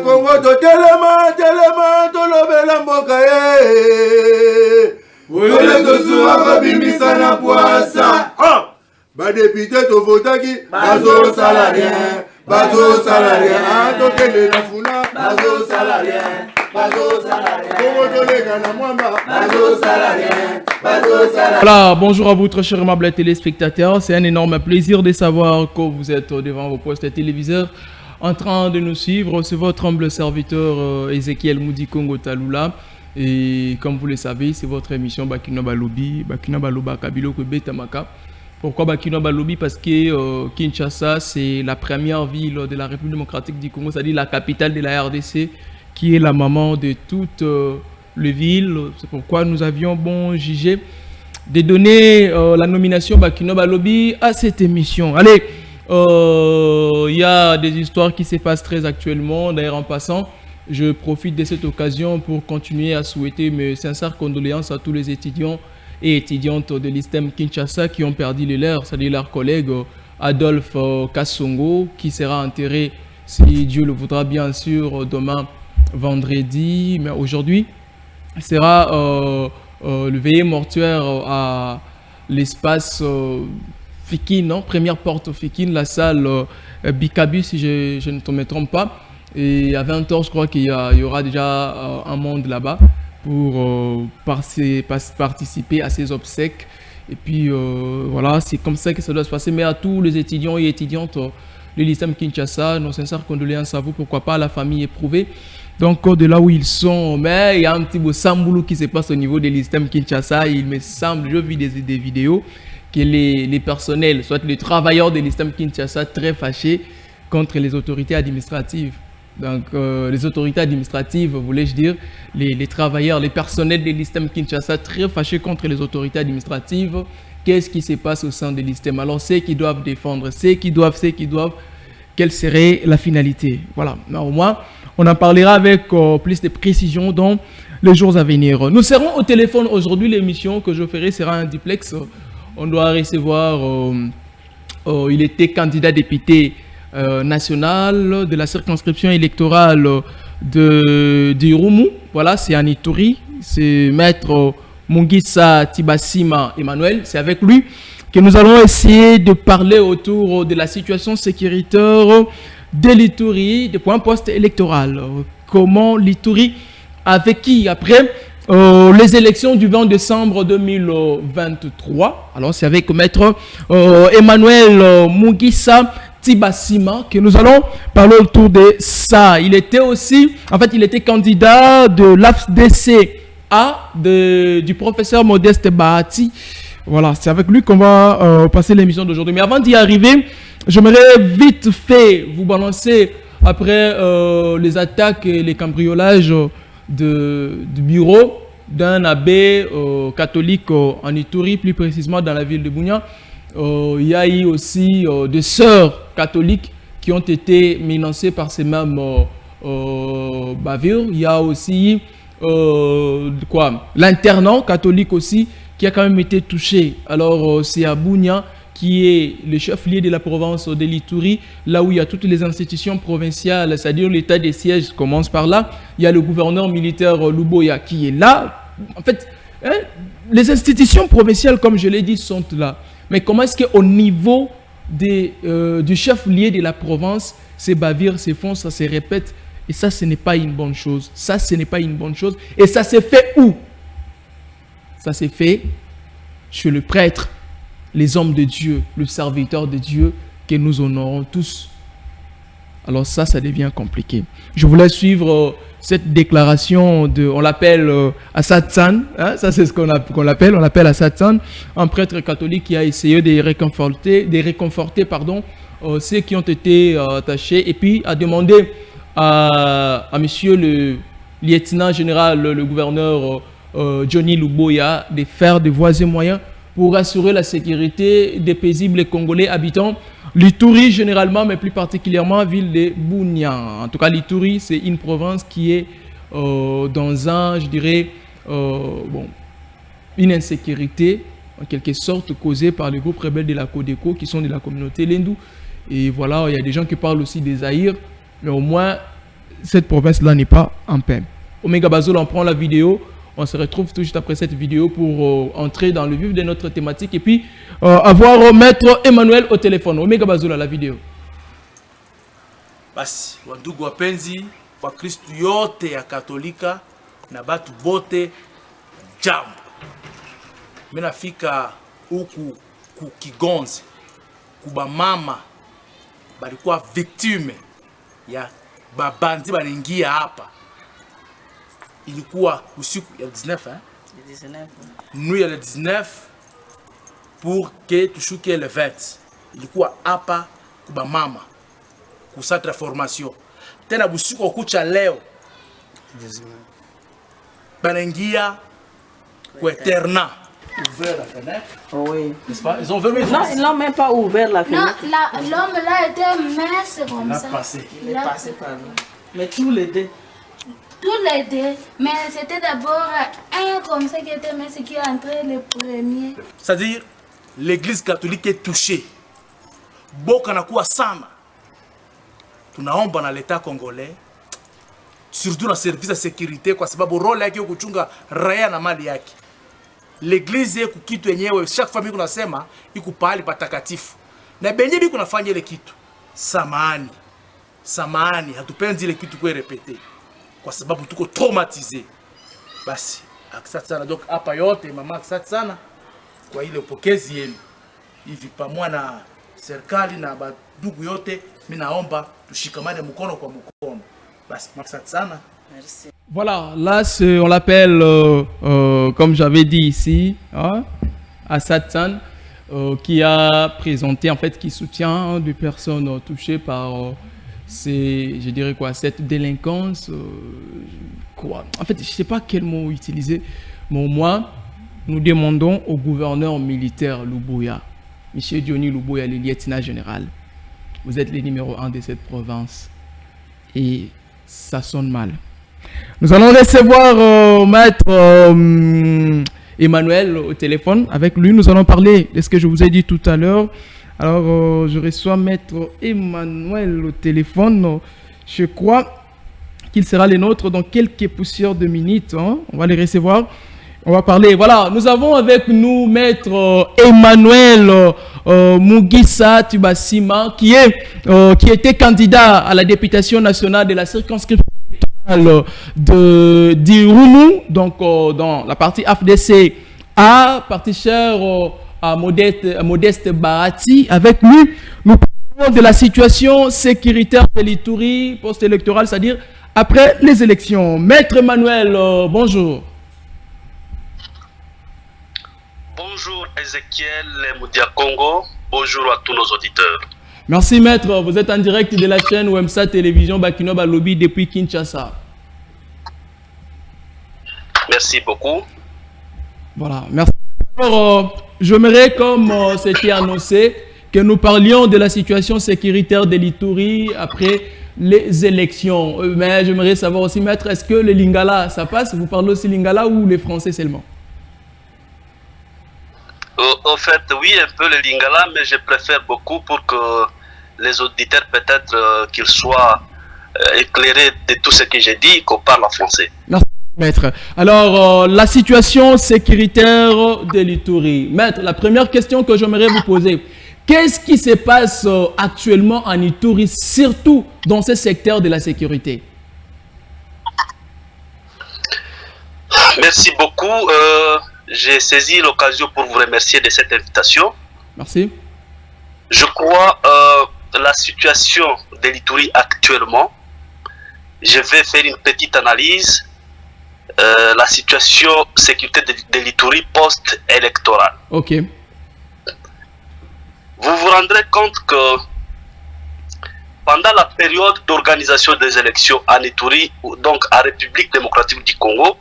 Congo to telema to lobela mboka Ole to suwa bimisa na poasa. Ba député to votaki bazo salarien. Bazo salarien, to kele na funa bazo salarien. Voilà, bonjour à vous très chers aimables téléspectateurs. C'est un énorme plaisir de savoir que vous êtes devant vos postes téléviseurs en train de nous suivre. C'est votre humble serviteur Ezekiel Moudi Congo Talula. Et comme vous le savez, c'est votre émission Bakino Balobi, Bakino Baloba Kabilo Betamaka. Pourquoi Bakino Balobi? Parce que Kinshasa, c'est la première ville de la République démocratique du Congo, c'est-à-dire la capitale de la RDC, qui est la maman de toutes les villes. C'est pourquoi nous avions bon jugé de donner la nomination Bakino Balobi à cette émission. Allez, il y a des histoires qui se passent très actuellement. D'ailleurs, en passant, je profite de cette occasion pour continuer à souhaiter mes sincères condoléances à tous les étudiants et étudiantes de l'ISTEM Kinshasa qui ont perdu les leurs, c'est-à-dire leur collègue Adolphe Kassongo, qui sera enterré, si Dieu le voudra bien sûr, demain vendredi. Mais aujourd'hui, sera le veillée mortuaire à l'espace Fikine, non? Première porte Fikine, la salle Bikabu, si je ne me trompe pas. Et à 20h, je crois qu'il y aura déjà un monde là-bas pour participer à ces obsèques. Et puis voilà, c'est comme ça que ça doit se passer. Mais à tous les étudiants et étudiantes de l'ISTEM Kinshasa, nos sincères condoléances à vous, pourquoi pas à la famille éprouvée. Donc de là où ils sont, mais il y a un petit beau samboulou qui se passe au niveau de l'ISTEM Kinshasa. Il me semble, je vis des vidéos, que les personnels, soit les travailleurs de l'ISTEM Kinshasa, très fâchés contre les autorités administratives. Donc les autorités administratives, voulais-je dire, les travailleurs, les personnels de l'ISTEM Kinshasa, très fâchés contre les autorités administratives. Qu'est-ce qui se passe au sein de l'ISTEM? Alors, ceux qui doivent défendre, ceux qui doivent, quelle serait la finalité? Voilà, au moins, on en parlera avec plus de précision dans les jours à venir. Nous serons au téléphone aujourd'hui. L'émission que je ferai sera un duplex. On doit recevoir, il était candidat député national de la circonscription électorale de Rumu. Voilà, c'est en Ituri. C'est maître Mungisa Tibasima Emmanuel. C'est avec lui que nous allons essayer de parler autour de la situation sécuritaire de l'Ituri, des points post-électoral. Comment l'Ituri a vécu après les élections du 20 décembre 2023. Alors c'est avec maître Emmanuel Mungisa Tibasima que nous allons parler autour de ça. Il était aussi, en fait, il était candidat de l'AFDCA du professeur Modeste Bahati. Voilà, c'est avec lui qu'on va passer l'émission d'aujourd'hui. Mais avant d'y arriver, j'aimerais vite fait vous balancer après les attaques et les cambriolages du bureau d'un abbé catholique en Ituri, plus précisément dans la ville de Bunia. Il y a eu aussi des sœurs catholiques qui ont été menacées par ces mêmes bavures. Il y a aussi l'internat catholique aussi qui a quand même été touché. Alors c'est à Bunia, qui est le chef-lieu de la province de l'Ituri, là où il y a toutes les institutions provinciales, c'est-à-dire l'état des sièges commence par là. Il y a le gouverneur militaire Luboya qui est là. En fait, les institutions provinciales, comme je l'ai dit, sont là. Mais comment est-ce qu'au niveau du chef-lieu de la province, ces bavures se font, ça se répète, et ça, ce n'est pas une bonne chose. Ça, ce n'est pas une bonne chose. Et ça s'est fait où? Ça s'est fait chez le prêtre, les hommes de Dieu, le serviteur de Dieu, que nous honorons tous. Alors ça devient compliqué. Je voulais suivre cette déclaration on l'appelle Assad San, hein, ça c'est ce qu'on l'appelle, on l'appelle Assad San, un prêtre catholique qui a essayé de réconforter ceux qui ont été attachés, et puis a demandé à monsieur le lieutenant général, le gouverneur Johnny Luboya, de faire des voies et moyens pour assurer la sécurité des paisibles Congolais habitant l'Ituri généralement, mais plus particulièrement la ville de Bunia. En tout cas, l'Ituri, c'est une province qui est dans une insécurité, en quelque sorte, causée par les groupes rebelles de la Codeco, qui sont de la communauté Lendu. Et voilà, il y a des gens qui parlent aussi des Zaïre, mais au moins, cette province-là n'est pas en paix. Omega Bazola, on prend la vidéo. On se retrouve tout juste après cette vidéo pour entrer dans le vif de notre thématique et puis avoir Maître Emmanuel au téléphone. Omega Bazola, la vidéo. Basi, wandugu wapenzi, wa Kristu yote ya Katolika na batu bote, jambo. Mimi nafika huku kukigonzi, kuba mama balikuwa victime ya babandi baningia hapa. Ilikuwa usiku ya 19 nuit ya 19 pour que tushuke le 20. Ilikuwa hapa kuba mama kusatra formation. Tena busiku kucha leo 19 banaingia kwa Eterna. Ouvert la fenêtre. Oui. N'est-ce pas? Ils ont ouvert. Non, ils n'ont même pas ouvert la fenêtre. Non, l'homme là était mince comme ça. Il est passé par là. Mais tous les deux. Tous les deux. Mais c'était d'abord un comme ça qui était mince qui est entré le premier. C'est-à-dire, l'église catholique est touchée. Boka nakuwa sana. Tunaomba na l'État congolais, surtout na service de sécurité, kwa sababu role yake kuchunga raia na mali yake. L'église yeku kitu yenyewe chaque famille kunasema iko pahali patakatifu. Na benye biko nafanya ile kitu. Samahani, hatupendi ile kitu kwa repete. Kwa sababu tuko traumatisé. Basi, asante sana donc hapa yote mama, asante sana kwa ile upokezi yenu. Hivi pamoja na serikali na badugu yote, mimi naomba tushikamane mkono kwa mkono. Basi, asante sana. Merci. Voilà, là on l'appelle, comme j'avais dit ici, hein, Assad San, qui a présenté, en fait, qui soutient des personnes touchées par je dirais quoi, cette délinquance, quoi. En fait, je ne sais pas quel mot utiliser, mais moi, nous demandons au gouverneur militaire Lubuya, M. Diony Lubuya, le lieutenant général, vous êtes le numéro 1 de cette province et ça sonne mal. Nous allons recevoir Maître Emmanuel au téléphone. Avec lui, nous allons parler de ce que je vous ai dit tout à l'heure. Alors, je reçois Maître Emmanuel au téléphone. Je crois qu'il sera le nôtre dans quelques poussières de minutes. Hein. On va les recevoir. On va parler. Voilà, nous avons avec nous Maître Emmanuel Mugisa Tubasima, qui était candidat à la députation nationale de la circonscription d'Irumu, donc dans la partie AFDC A, partie chère à Modeste Barati. Avec lui, nous parlons de la situation sécuritaire de l'Ituri post-électorale, c'est-à-dire après les élections. Maître Emmanuel, bonjour. Bonjour Ezekiel Moudia Congo, bonjour à tous nos auditeurs. Merci maître, vous êtes en direct de la chaîne Wemsa Télévision Bakino Balobi depuis Kinshasa. Merci beaucoup. Voilà, merci. Alors, j'aimerais, comme c'était annoncé, que nous parlions de la situation sécuritaire de l'Ituri après les élections. Mais j'aimerais savoir aussi, maître, est-ce que le Lingala, ça passe? Vous parlez aussi Lingala ou les Français seulement? En fait, oui, un peu le Lingala, mais je préfère beaucoup pour que les auditeurs, peut-être qu'ils soient éclairés de tout ce que j'ai dit, qu'on parle en français. Merci, maître. Alors, la situation sécuritaire de l'Ituri. Maître, la première question que j'aimerais vous poser, qu'est-ce qui se passe actuellement en Ituri, surtout dans ce secteur de la sécurité? Merci beaucoup. J'ai saisi l'occasion pour vous remercier de cette invitation. Merci. Je crois la situation de l'Ituri actuellement, je vais faire une petite analyse. La situation sécurité de l'Ituri post-électorale. Ok. Vous vous rendrez compte que pendant la période d'organisation des élections en Ituri, donc en République démocratique du Congo,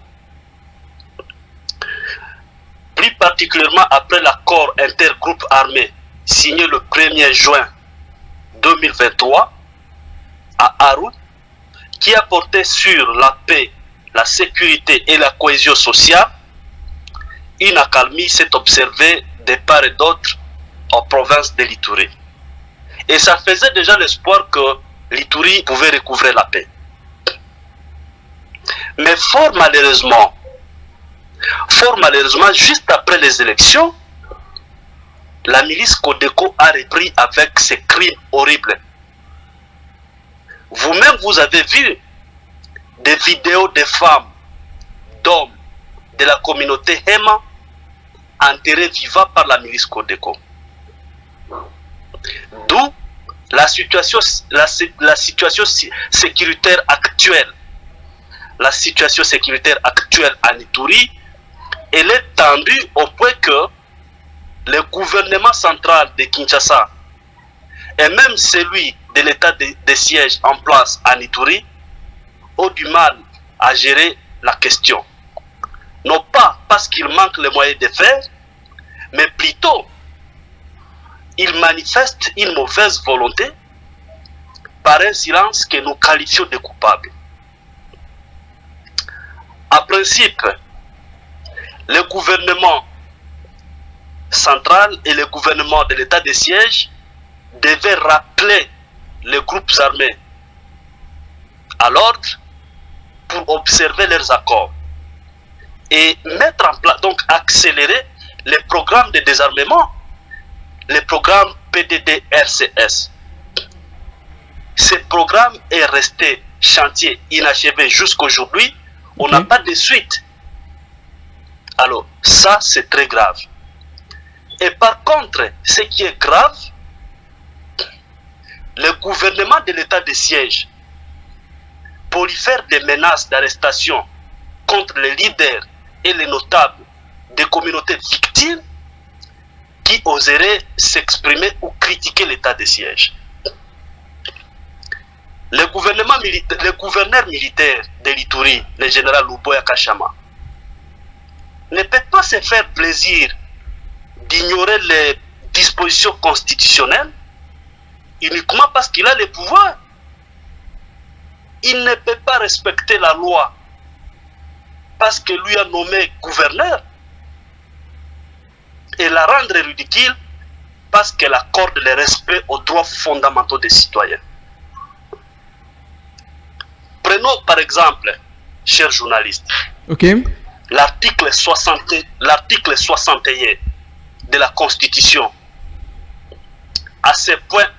plus particulièrement après l'accord intergroupe armé signé le 1er juin 2023 à Aru, qui a porté sur la paix, la sécurité et la cohésion sociale, une accalmie s'est observée de part et d'autre en province de l'Ituri. Et ça faisait déjà l'espoir que l'Ituri pouvait recouvrer la paix. Mais fort malheureusement, juste après les élections, la milice Codeco a repris avec ses crimes horribles. Vous-même, vous avez vu des vidéos de femmes, d'hommes de la communauté Hema enterrés vivants par la milice Codeco. D'où la situation sécuritaire actuelle. La situation sécuritaire actuelle en Ituri, elle est tendue au point que le gouvernement central de Kinshasa et même celui de l'état de siège en place en Ituri ont du mal à gérer la question. Non pas parce qu'il manque les moyens de faire, mais plutôt ils manifestent une mauvaise volonté par un silence que nous qualifions de coupable. En principe, le gouvernement central et le gouvernement de l'état de siège devaient rappeler les groupes armés à l'ordre pour observer leurs accords et mettre en place, donc accélérer les programmes de désarmement, les programmes PDD-RCS. Ce programme est resté chantier inachevé jusqu'aujourd'hui. On n'a pas de suite. Alors, ça, c'est très grave. Et par contre, ce qui est grave, le gouvernement de l'état de siège, pour lui faire des menaces d'arrestation contre les leaders et les notables des communautés victimes qui oseraient s'exprimer ou critiquer l'état de siège. Le gouverneur militaire de l'Ituri, le général Luboya Kachama, ne peut pas se faire plaisir d'ignorer les dispositions constitutionnelles uniquement parce qu'il a le pouvoir. Il ne peut pas respecter la loi parce que lui a nommé gouverneur et la rendre ridicule parce qu'elle accorde le respect aux droits fondamentaux des citoyens. Prenons par exemple, chers journalistes, l'article 61 de la Constitution, à ses points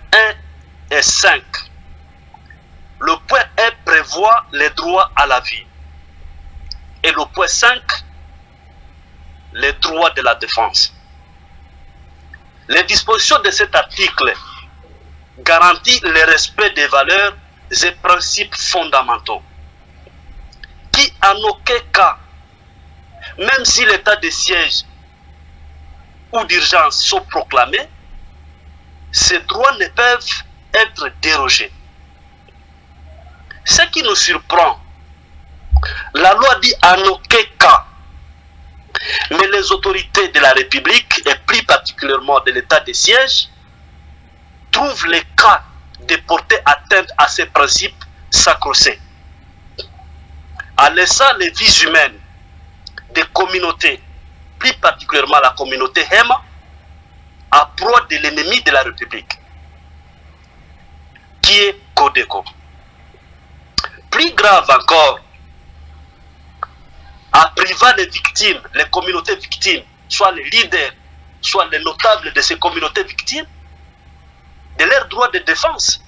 1 et 5. Le point 1 prévoit les droits à la vie. Et le point 5, les droits de la défense. Les dispositions de cet article garantissent le respect des valeurs et principes fondamentaux qui, en aucun cas, même si l'état de siège ou d'urgence sont proclamés, ces droits ne peuvent être dérogés. Ce qui nous surprend, la loi dit en aucun cas, mais les autorités de la République, et plus particulièrement de l'état de siège, trouvent les cas de porter atteinte à ces principes sacro-saints, en laissant les vies humaines des communautés, plus particulièrement la communauté Hema, à proie de l'ennemi de la République, qui est Codeco. Plus grave encore, en privant les victimes, les communautés victimes, soit les leaders, soit les notables de ces communautés victimes, de leurs droits de défense,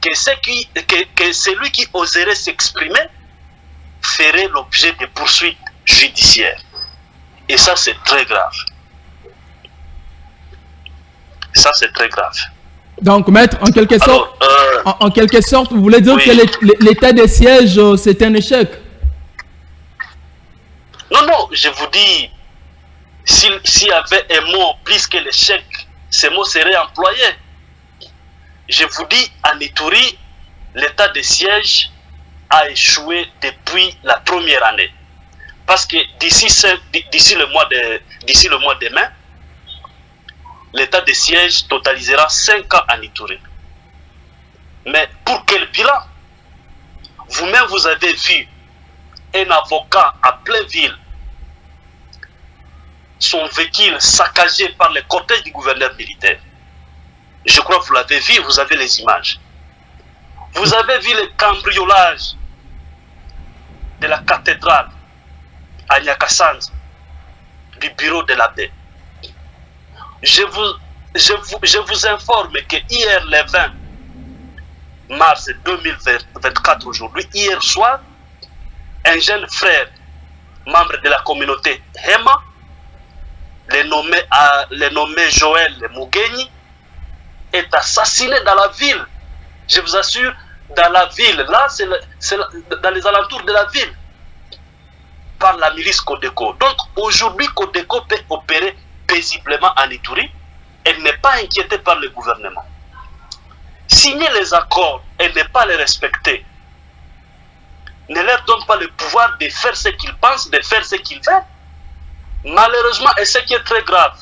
que celui qui oserait s'exprimer ferait l'objet de poursuites judiciaires. Et ça, c'est très grave. Ça, c'est très grave. Donc, maître, en quelque sorte, en quelque sorte, vous voulez dire que l'état de siège, c'est un échec? Non, non, je vous dis, s'il y avait un mot plus que l'échec, ce mot serait employé. Je vous dis, en Ituri, l'état de siège a échoué depuis la première année. Parce que d'ici le mois de mai, l'état de siège totalisera 5 ans en Ituri. Mais pour quel bilan? Vous-même, vous avez vu un avocat à pleine ville, son véhicule saccagé par le cortège du gouverneur militaire. Je crois que vous l'avez vu, vous avez les images. Vous avez vu le cambriolage de la cathédrale à Nyakasanz, du bureau de l'abbé. Je vous informe que hier, le 20 mars 2024, aujourd'hui, hier soir, un jeune frère, membre de la communauté Hema, le nommé Joël Mugenyi, est assassiné dans la ville. Je vous assure, dans la ville, là, c'est dans les alentours de la ville, par la milice Codeco. Donc aujourd'hui, Codeco peut opérer paisiblement en Ituri. Elle n'est pas inquiétée par le gouvernement. Signer les accords et ne pas les respecter ne leur donne pas le pouvoir de faire ce qu'ils pensent, de faire ce qu'ils veulent. Malheureusement, et ce qui est très grave,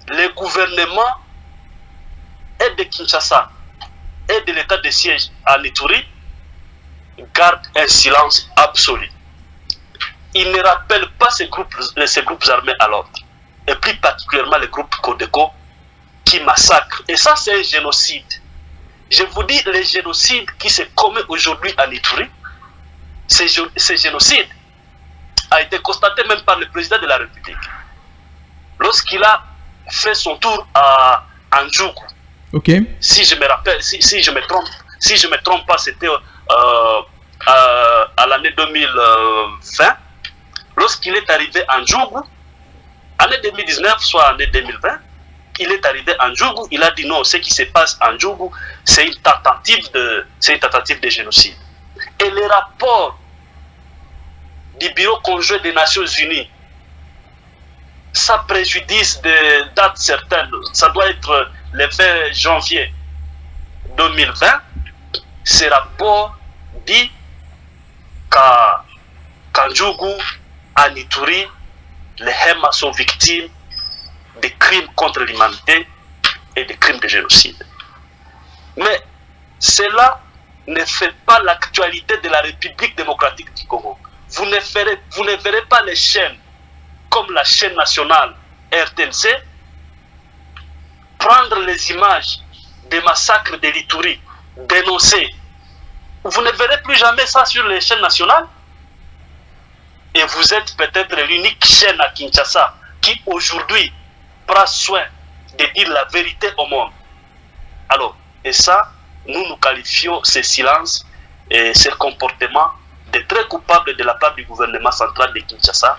le gouvernement et de Kinshasa et de l'état de siège en Ituri garde un silence absolu. Il ne rappelle pas ces groupes armés à l'ordre, et plus particulièrement les groupes Codeco qui massacrent. Et ça, c'est un génocide. Je vous dis, le génocide qui se commet aujourd'hui en Ituri, ce génocide a été constaté même par le président de la République lorsqu'il a fait son tour à Ndjougou. Okay. Si je me rappelle, si je me trompe pas, c'était à l'année 2020, lorsqu'il est arrivé à Ndjougou, année 2019, soit année 2020, il est arrivé à Ndjougou, il a dit non, ce qui se passe à Ndjougou, c'est une tentative de génocide. Et les rapports du Bureau conjoint des Nations Unies, ça préjudice de dates certaines, ça doit être le 20 janvier 2020, ce rapport dit qu'à Ndjougou, en Ituri, les Hema sont victimes de crimes contre l'humanité et de crimes de génocide. Mais cela ne fait pas l'actualité de la République démocratique du Congo. Vous ne verrez pas les chaînes comme la chaîne nationale RTNC prendre les images des massacres de l'Ituri, dénoncer. Vous ne verrez plus jamais ça sur les chaînes nationales. Et vous êtes peut-être l'unique chaîne à Kinshasa qui aujourd'hui prend soin de dire la vérité au monde. Alors, et ça, nous qualifions ce silence et ce comportement de très coupable de la part du gouvernement central de Kinshasa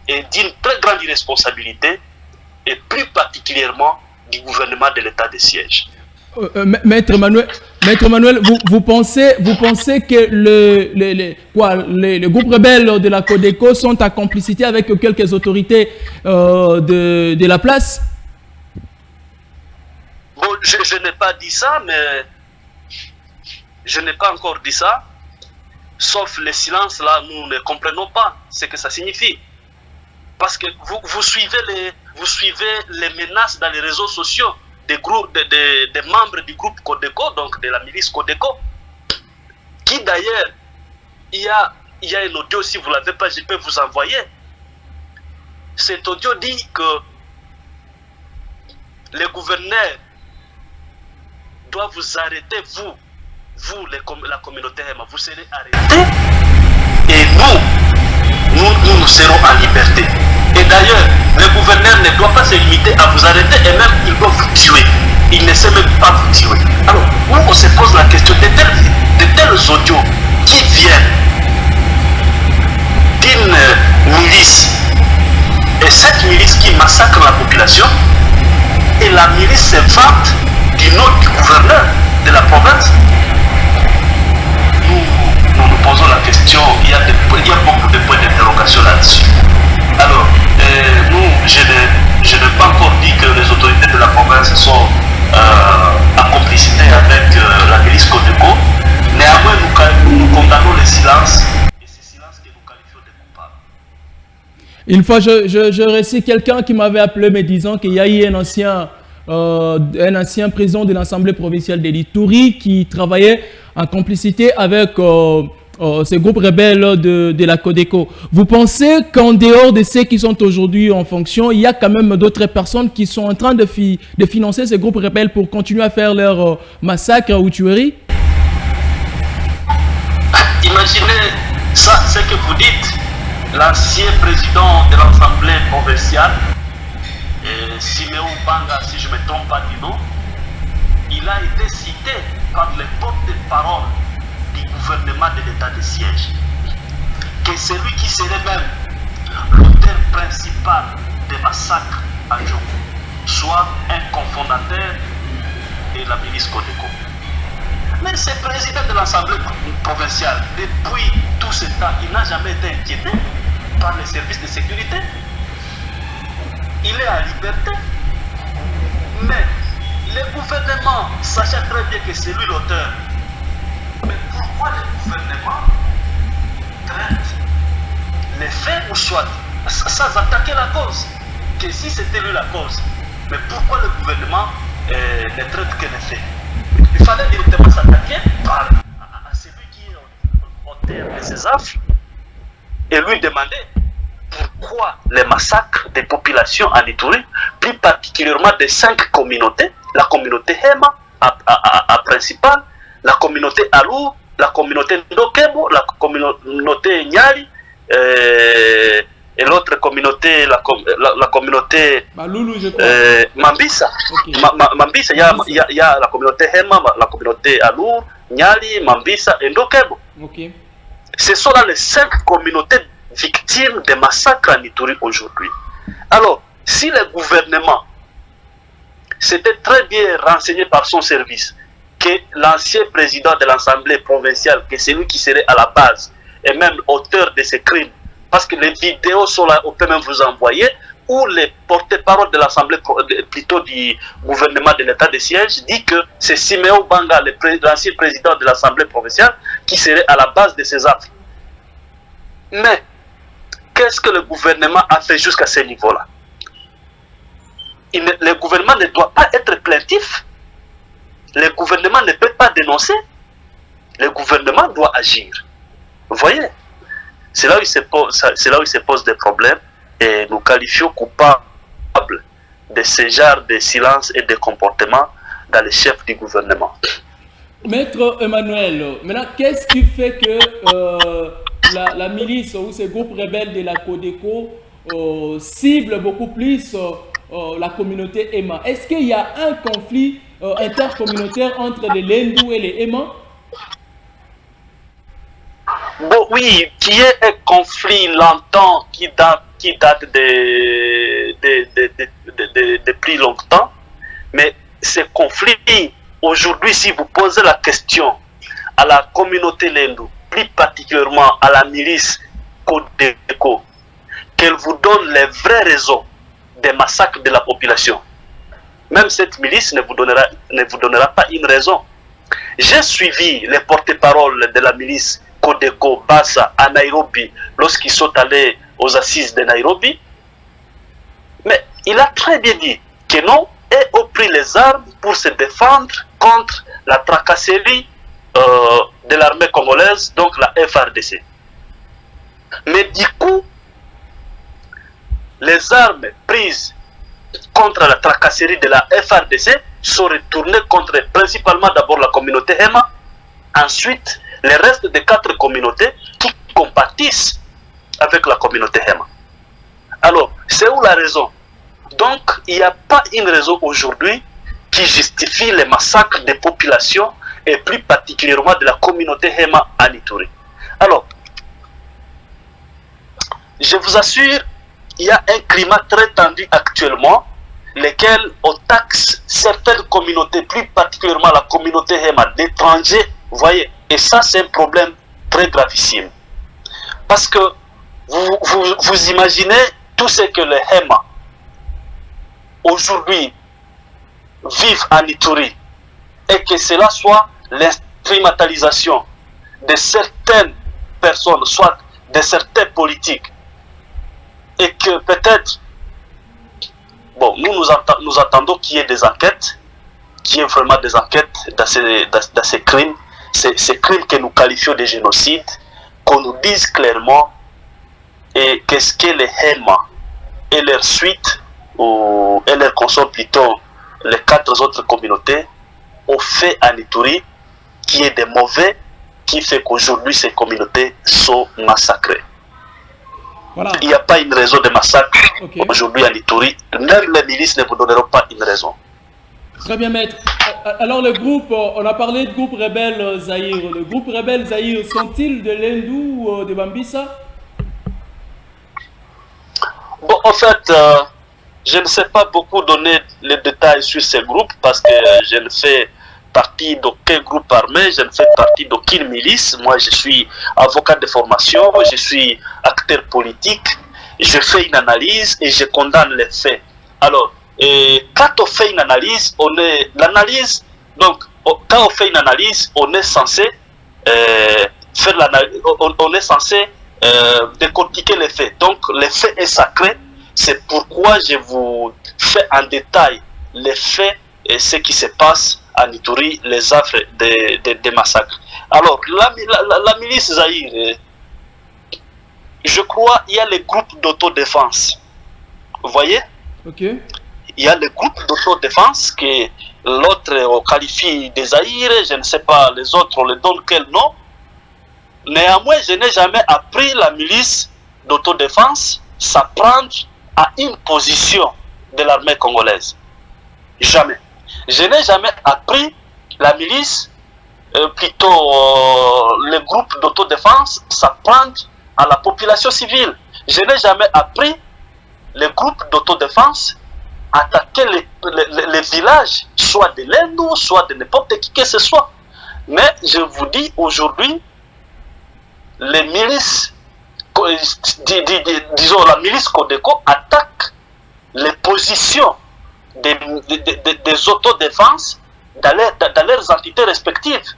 et d'une très grande irresponsabilité, et plus particulièrement du gouvernement de l'état de siège. Maître Emmanuel, vous pensez que les groupes rebelles de la Codeco sont en complicité avec quelques autorités de la place? Bon, je n'ai pas dit ça, mais je n'ai pas encore dit ça. Sauf le silence, là, nous ne comprenons pas ce que ça signifie. Parce que vous suivez les menaces dans les réseaux sociaux des membres du groupe Codeco, donc de la milice Codeco, qui d'ailleurs, il y a un audio, si vous ne l'avez pas, je peux vous envoyer. Cet audio dit que le gouverneur doit vous arrêter, vous la communauté Hema, vous serez arrêtés et nous serons en liberté. Et d'ailleurs, le gouverneur ne doit pas se limiter à vous arrêter et même il doit vous tuer. Il ne sait même pas vous tuer. Alors, on se pose la question de tels audios qui viennent d'une milice, et cette milice qui massacre la population, et la milice se vante du nom du gouverneur de la province. Nous nous posons la question, il y a beaucoup de points d'interrogation là-dessus. Alors, je n'ai pas encore dit que les autorités de la province sont en complicité avec la milice Codeco. Néanmoins, nous condamnons le silence, et c'est silence que nous qualifions de coupable. Une fois, je reçus quelqu'un qui m'avait appelé me disant qu'il y a eu un ancien président de l'Assemblée provinciale de l'Ituri qui travaillait en complicité avec ces groupes rebelles de la Codeco. Vous pensez qu'en dehors de ceux qui sont aujourd'hui en fonction, il y a quand même d'autres personnes qui sont en train de financer ces groupes rebelles pour continuer à faire leur massacre ou tuerie? Imaginez ça, ce que vous dites. L'ancien président de l'Assemblée provinciale, Siméon Banga, si je ne me trompe pas du nom, il a été cité par les porte-parole du gouvernement de l'état de siège, que celui qui serait même l'auteur principal des massacres à Djoko soit un cofondateur de la milice Codeco. Mais ce président de l'Assemblée provinciale, depuis tout ce temps, il n'a jamais été inquiété par les services de sécurité. Il est à liberté. Mais le gouvernement, sachant très bien que c'est lui l'auteur, mais pourquoi le gouvernement traite les faits ou soit sans attaquer la cause? Que si c'était lui la cause, mais pourquoi le gouvernement ne traite que les faits? Il fallait directement s'attaquer à celui qui est auteur de ces affres et lui demander pourquoi les massacres des populations en Ituri, plus particulièrement des 5 communautés, la communauté Hema à principale, la communauté Alou, la communauté Ndokebo, la communauté Nyali, et l'autre communauté, la communauté Loulou, je crois. Mambisa. Okay. Mambisa, il y a la communauté Hema, la communauté Alou, Nyali, Mambisa et Ndokebo. Okay. Ce sont là les 5 communautés victimes des massacres en Ituri aujourd'hui. Alors, si le gouvernement s'était très bien renseigné par son service que l'ancien président de l'Assemblée provinciale, que c'est lui qui serait à la base et même auteur de ces crimes, parce que les vidéos sont là, on peut même vous envoyer, où les porte-parole de l'Assemblée, plutôt du gouvernement de l'état de siège, dit que c'est Siméon Banga, l'ancien président de l'Assemblée provinciale, qui serait à la base de ces actes. Mais, qu'est-ce que le gouvernement a fait jusqu'à ce niveau-là? Le gouvernement ne doit pas être plaintif. Le gouvernement ne peut pas dénoncer. Le gouvernement doit agir. Vous voyez? C'est là où il se pose des problèmes et nous qualifions coupables de ce genre de silence et de comportement dans les chefs du gouvernement. Maître Emmanuel, maintenant, qu'est-ce qui fait que la milice ou ces groupes rebelles de la Codeco ciblent beaucoup plus la communauté Hema? Est-ce qu'il y a un conflit intercommunautaire entre les Lendou et les Hema? Bon, oui, qui est un conflit longtemps qui date de plus longtemps, mais ce conflit, aujourd'hui, si vous posez la question à la communauté Lendou, plus particulièrement à la milice Codeco, qu'elle vous donne les vraies raisons des massacres de la population, même cette milice ne vous donnera pas une raison. J'ai suivi les porte-paroles de la milice Codeco Bassa à Nairobi lorsqu'ils sont allés aux assises de Nairobi, mais il a très bien dit que non, et ont pris les armes pour se défendre contre la tracasserie de l'armée congolaise, donc la FARDC. Mais du coup, les armes prises contre la tracasserie de la FARDC sont retournées contre principalement d'abord la communauté Hema, ensuite les restes des 4 communautés qui compatissent avec la communauté Hema. Alors, c'est où la raison? Donc, il n'y a pas une raison aujourd'hui qui justifie les massacres des populations et plus particulièrement de la communauté Hema en Ituri. Alors, je vous assure, il y a un climat très tendu actuellement, lequel on taxe certaines communautés, plus particulièrement la communauté Hema, d'étrangers, vous voyez. Et ça, c'est un problème très gravissime. Parce que vous imaginez tout ce que les Hema aujourd'hui vivent en Ituri et que cela soit l'instrumentalisation de certaines personnes, soit de certains politiques, et que peut-être, bon, nous attendons qu'il y ait des enquêtes, qu'il y ait vraiment des enquêtes dans ces crimes, ces crimes que nous qualifions de génocide, qu'on nous dise clairement et qu'est-ce que les Hema et leurs suites, et leurs consorts plutôt, les 4 autres communautés, ont fait en Ituri, qui est des mauvais, qui fait qu'aujourd'hui ces communautés sont massacrées. Voilà. Il n'y a pas une raison de massacre aujourd'hui à Ituri. Même les milices ne vous donneront pas une raison. Très bien, maître. Alors, le groupe, on a parlé de groupe rebelle Zaïre. Le groupe rebelle Zaïre, sont-ils de l'Hindou ou de Bambisa? Bon, en fait, je ne sais pas beaucoup donner les détails sur ces groupes parce que je ne fais partie d'aucun groupe armé, je ne fais partie d'aucune milice. Moi, je suis avocat de formation, je suis acteur politique, je fais une analyse et je condamne les faits. Alors, quand on fait une analyse, donc quand on fait une analyse, on est censé faire l'analyse, on est censé décortiquer les faits. Donc, les faits est sacré. C'est pourquoi je vous fais en détail les faits et ce qui se passe à Ituri, les affres des massacres. Alors, la milice Zaïre, je crois il y a les groupes d'autodéfense. Vous voyez? Ok. Il y a les groupes d'autodéfense que l'autre qualifie des Zaïre, je ne sais pas, les autres on les donne quel nom. Néanmoins, je n'ai jamais appris la milice d'autodéfense s'apprendre à une position de l'armée congolaise. Jamais. Je n'ai jamais appris la milice, le groupe d'autodéfense s'apprendre à la population civile. Je n'ai jamais appris le groupe d'autodéfense attaquer les villages, soit de l'Hindou, soit de n'importe qui que ce soit. Mais je vous dis aujourd'hui, les milices, disons la milice Codeco attaque les positions des autodéfenses dans leurs entités respectives.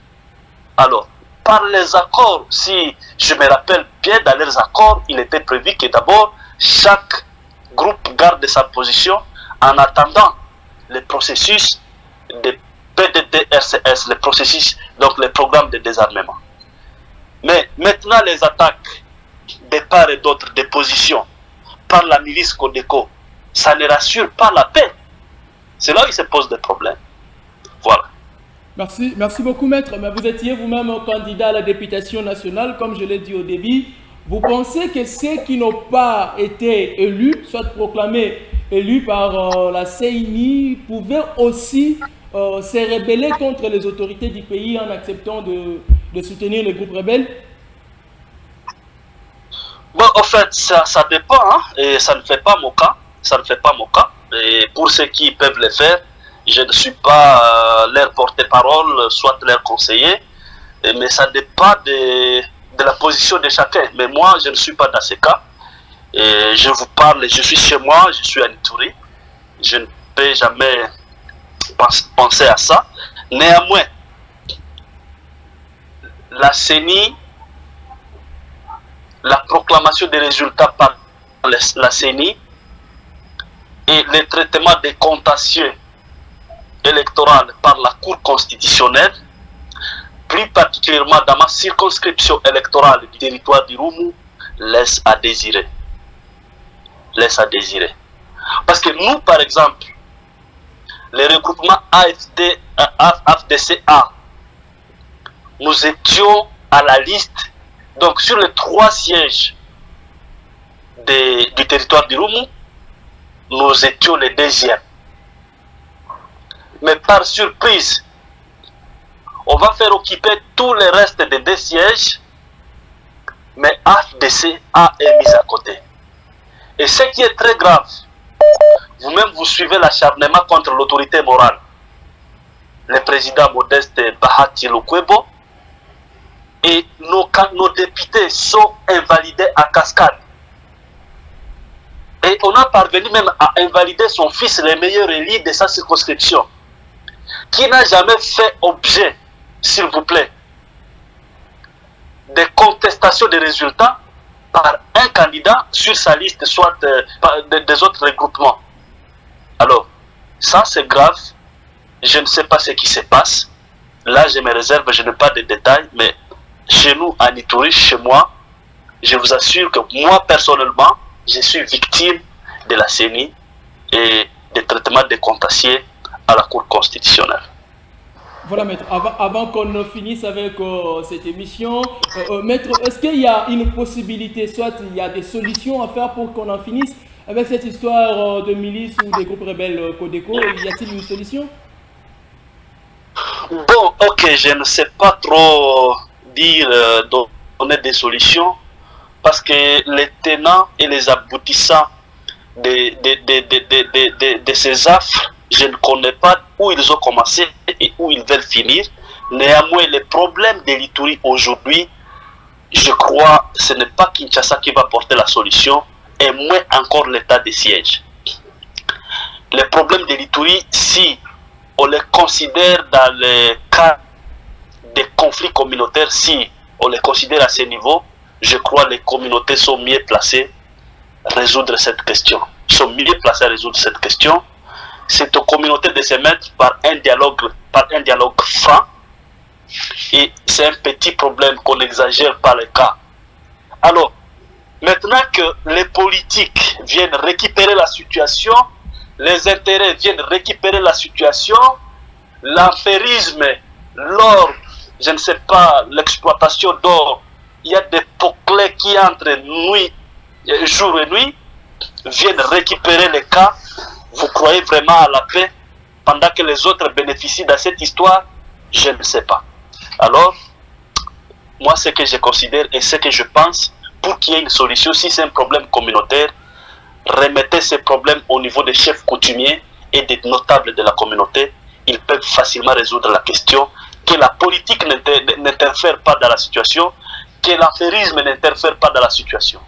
Alors, par les accords, si je me rappelle bien, dans leurs accords, il était prévu que d'abord, chaque groupe garde sa position en attendant le processus de PDDRCS, le processus, donc le programme de désarmement. Mais maintenant, les attaques de part et d'autre des positions par la milice Codeco, ça ne rassure pas la paix. C'est là où il se pose des problèmes. Voilà. Merci beaucoup, maître. Mais vous étiez vous-même candidat à la députation nationale, comme je l'ai dit au début. Vous pensez que ceux qui n'ont pas été élus, soit proclamés élus par la CENI, pouvaient aussi se rebeller contre les autorités du pays en acceptant de soutenir les groupes rebelles? Bon, en fait, ça dépend, hein, et ça ne fait pas mon cas. Ça ne fait pas mon cas. Et pour ceux qui peuvent le faire, je ne suis pas leur porte-parole, soit leur conseiller, mais ça dépend de la position de chacun. Mais moi, je ne suis pas dans ce cas. Et je vous parle, je suis chez moi, je suis à Ituri. Je ne peux jamais penser à ça. Néanmoins, la CENI, la proclamation des résultats par la CENI et le traitement des contentieux électoraux par la Cour constitutionnelle, plus particulièrement dans ma circonscription électorale du territoire d'Irumu, laisse à désirer. Laisse à désirer. Parce que nous, par exemple, le regroupement AFDCA, nous étions à la liste, donc sur les 3 sièges du territoire d'Irumu, nous étions les 2e. Mais par surprise, on va faire occuper tout le reste des 2 sièges, mais AFDCA est mis à côté. Et ce qui est très grave, vous-même vous suivez l'acharnement contre l'autorité morale. Le président Modeste Bahati Lukwebo et nos députés sont invalidés à cascade. Et on a parvenu même à invalider son fils, le meilleur élu de sa circonscription, qui n'a jamais fait objet, s'il vous plaît, de contestation des résultats par un candidat sur sa liste, soit des autres regroupements. Alors, ça c'est grave. Je ne sais pas ce qui se passe. Là, je me réserve, je n'ai pas de détails, mais chez nous, à Ituri, chez moi, je vous assure que moi, personnellement, je suis victime de la CENI et des traitements des contentieux à la Cour constitutionnelle. Voilà, maître, avant qu'on ne finisse avec cette émission, maître, est-ce qu'il y a une possibilité, soit il y a des solutions à faire pour qu'on en finisse avec cette histoire de milices ou des groupes rebelles Codeco? Y a-t-il une solution? Bon, ok, je ne sais pas trop dire, donner des solutions, parce que les tenants et les aboutissants de ces affres, je ne connais pas où ils ont commencé et où ils veulent finir. Néanmoins, les problèmes de l'Ituri aujourd'hui, je crois que ce n'est pas Kinshasa qui va porter la solution, et moins encore l'état de siège. Les problèmes de l'Ituri, si on les considère dans le cas des conflits communautaires, si on les considère à ce niveau, je crois que les communautés sont mieux placées à résoudre cette question. C'est aux communautés de se mettre par un dialogue franc, et c'est un petit problème qu'on exagère par le cas. Alors, maintenant que les politiques viennent récupérer la situation, les intérêts viennent récupérer la situation, l'affairisme, l'or, je ne sais pas, l'exploitation d'or, il y a des poclés qui entre jour et nuit, viennent récupérer les cas. Vous croyez vraiment à la paix pendant que les autres bénéficient de cette histoire? Je ne sais pas. Alors, moi, ce que je considère et ce que je pense, pour qu'il y ait une solution, si c'est un problème communautaire, remettez ces problèmes au niveau des chefs coutumiers et des notables de la communauté. Ils peuvent facilement résoudre la question, que la politique n'interfère pas dans la situation, que l'affairisme n'interfère pas dans la situation.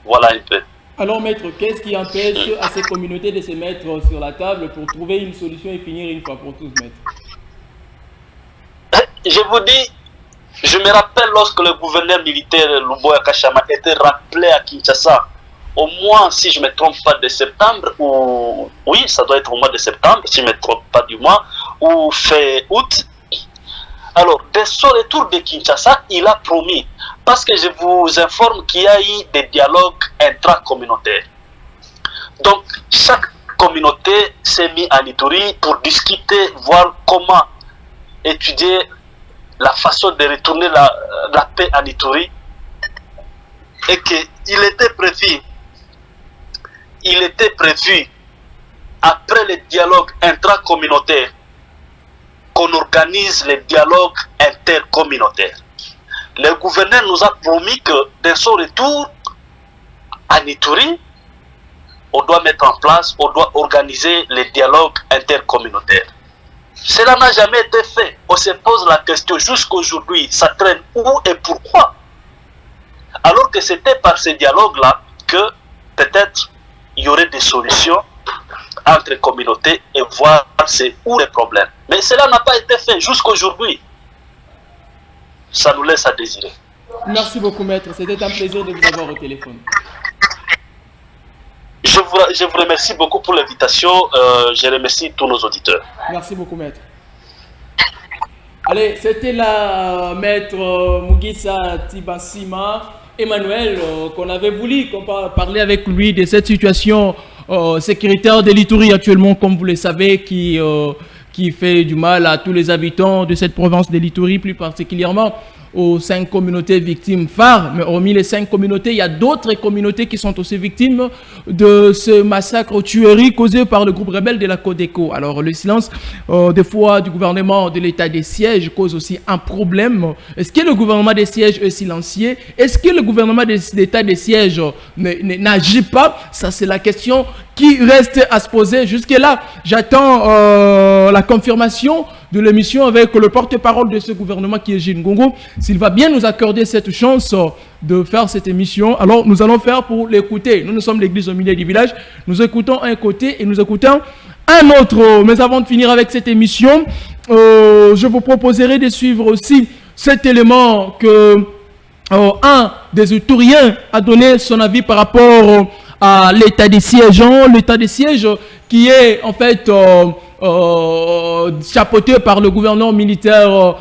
Voilà un peu. Alors, maître, qu'est-ce qui empêche à ces communautés de se mettre sur la table pour trouver une solution et finir une fois pour tous, maître? Je vous dis, je me rappelle lorsque le gouverneur militaire Luboya Kachama était rappelé à Kinshasa, au mois, si je ne me trompe pas, de septembre, ou oui, ça doit être au mois de septembre, si je ne me trompe pas du mois, ou fin août. Alors, dès son retour de Kinshasa, il a promis, parce que je vous informe qu'il y a eu des dialogues intracommunautaires. Donc, chaque communauté s'est mise en Ituri pour discuter, voir comment étudier la façon de retourner la paix en Ituri, et qu'il était prévu, après les dialogues intracommunautaires, qu'on organise les dialogues intercommunautaires. Le gouverneur nous a promis que dès son retour à Ituri, on doit mettre en place, on doit organiser les dialogues intercommunautaires. Cela n'a jamais été fait. On se pose la question jusqu'aujourd'hui, ça traîne où et pourquoi? Alors que c'était par ces dialogues-là que peut-être il y aurait des solutions entre communautés et voir c'est où les problèmes. Mais cela n'a pas été fait jusqu'aujourd'hui. Ça nous laisse à désirer. Merci beaucoup, maître. C'était un plaisir de vous avoir au téléphone. Je vous remercie beaucoup pour l'invitation. Je remercie tous nos auditeurs. Merci beaucoup, maître. Allez, c'était la maître Mugisa Tibansima Emmanuel qu'on avait voulu parler avec lui de cette situation sécuritaire de l'Ituri actuellement, comme vous le savez, qui fait du mal à tous les habitants de cette province de l'Ituri, plus particulièrement aux 5 communautés victimes phares. Mais hormis les 5 communautés, il y a d'autres communautés qui sont aussi victimes de ce massacre aux tueries causé par le groupe rebelle de la Codeco. Alors le silence des fois du gouvernement de l'état des sièges cause aussi un problème. Est-ce que le gouvernement des sièges est silencieux? Est-ce que le gouvernement de l'état des sièges n'agit pas? Ça, c'est la question qui reste à se poser. Jusque-là, j'attends la confirmation de l'émission avec le porte-parole de ce gouvernement qui est Gilles Ngongo. S'il va bien nous accorder cette chance de faire cette émission, alors nous allons faire pour l'écouter. Nous sommes l'église au milieu du village. Nous écoutons un côté et nous écoutons un autre. Mais avant de finir avec cette émission, je vous proposerai de suivre aussi cet élément que un des Ituriens a donné son avis par rapport à l'état des sièges. L'état des sièges qui est en fait chapeauté par le gouverneur militaire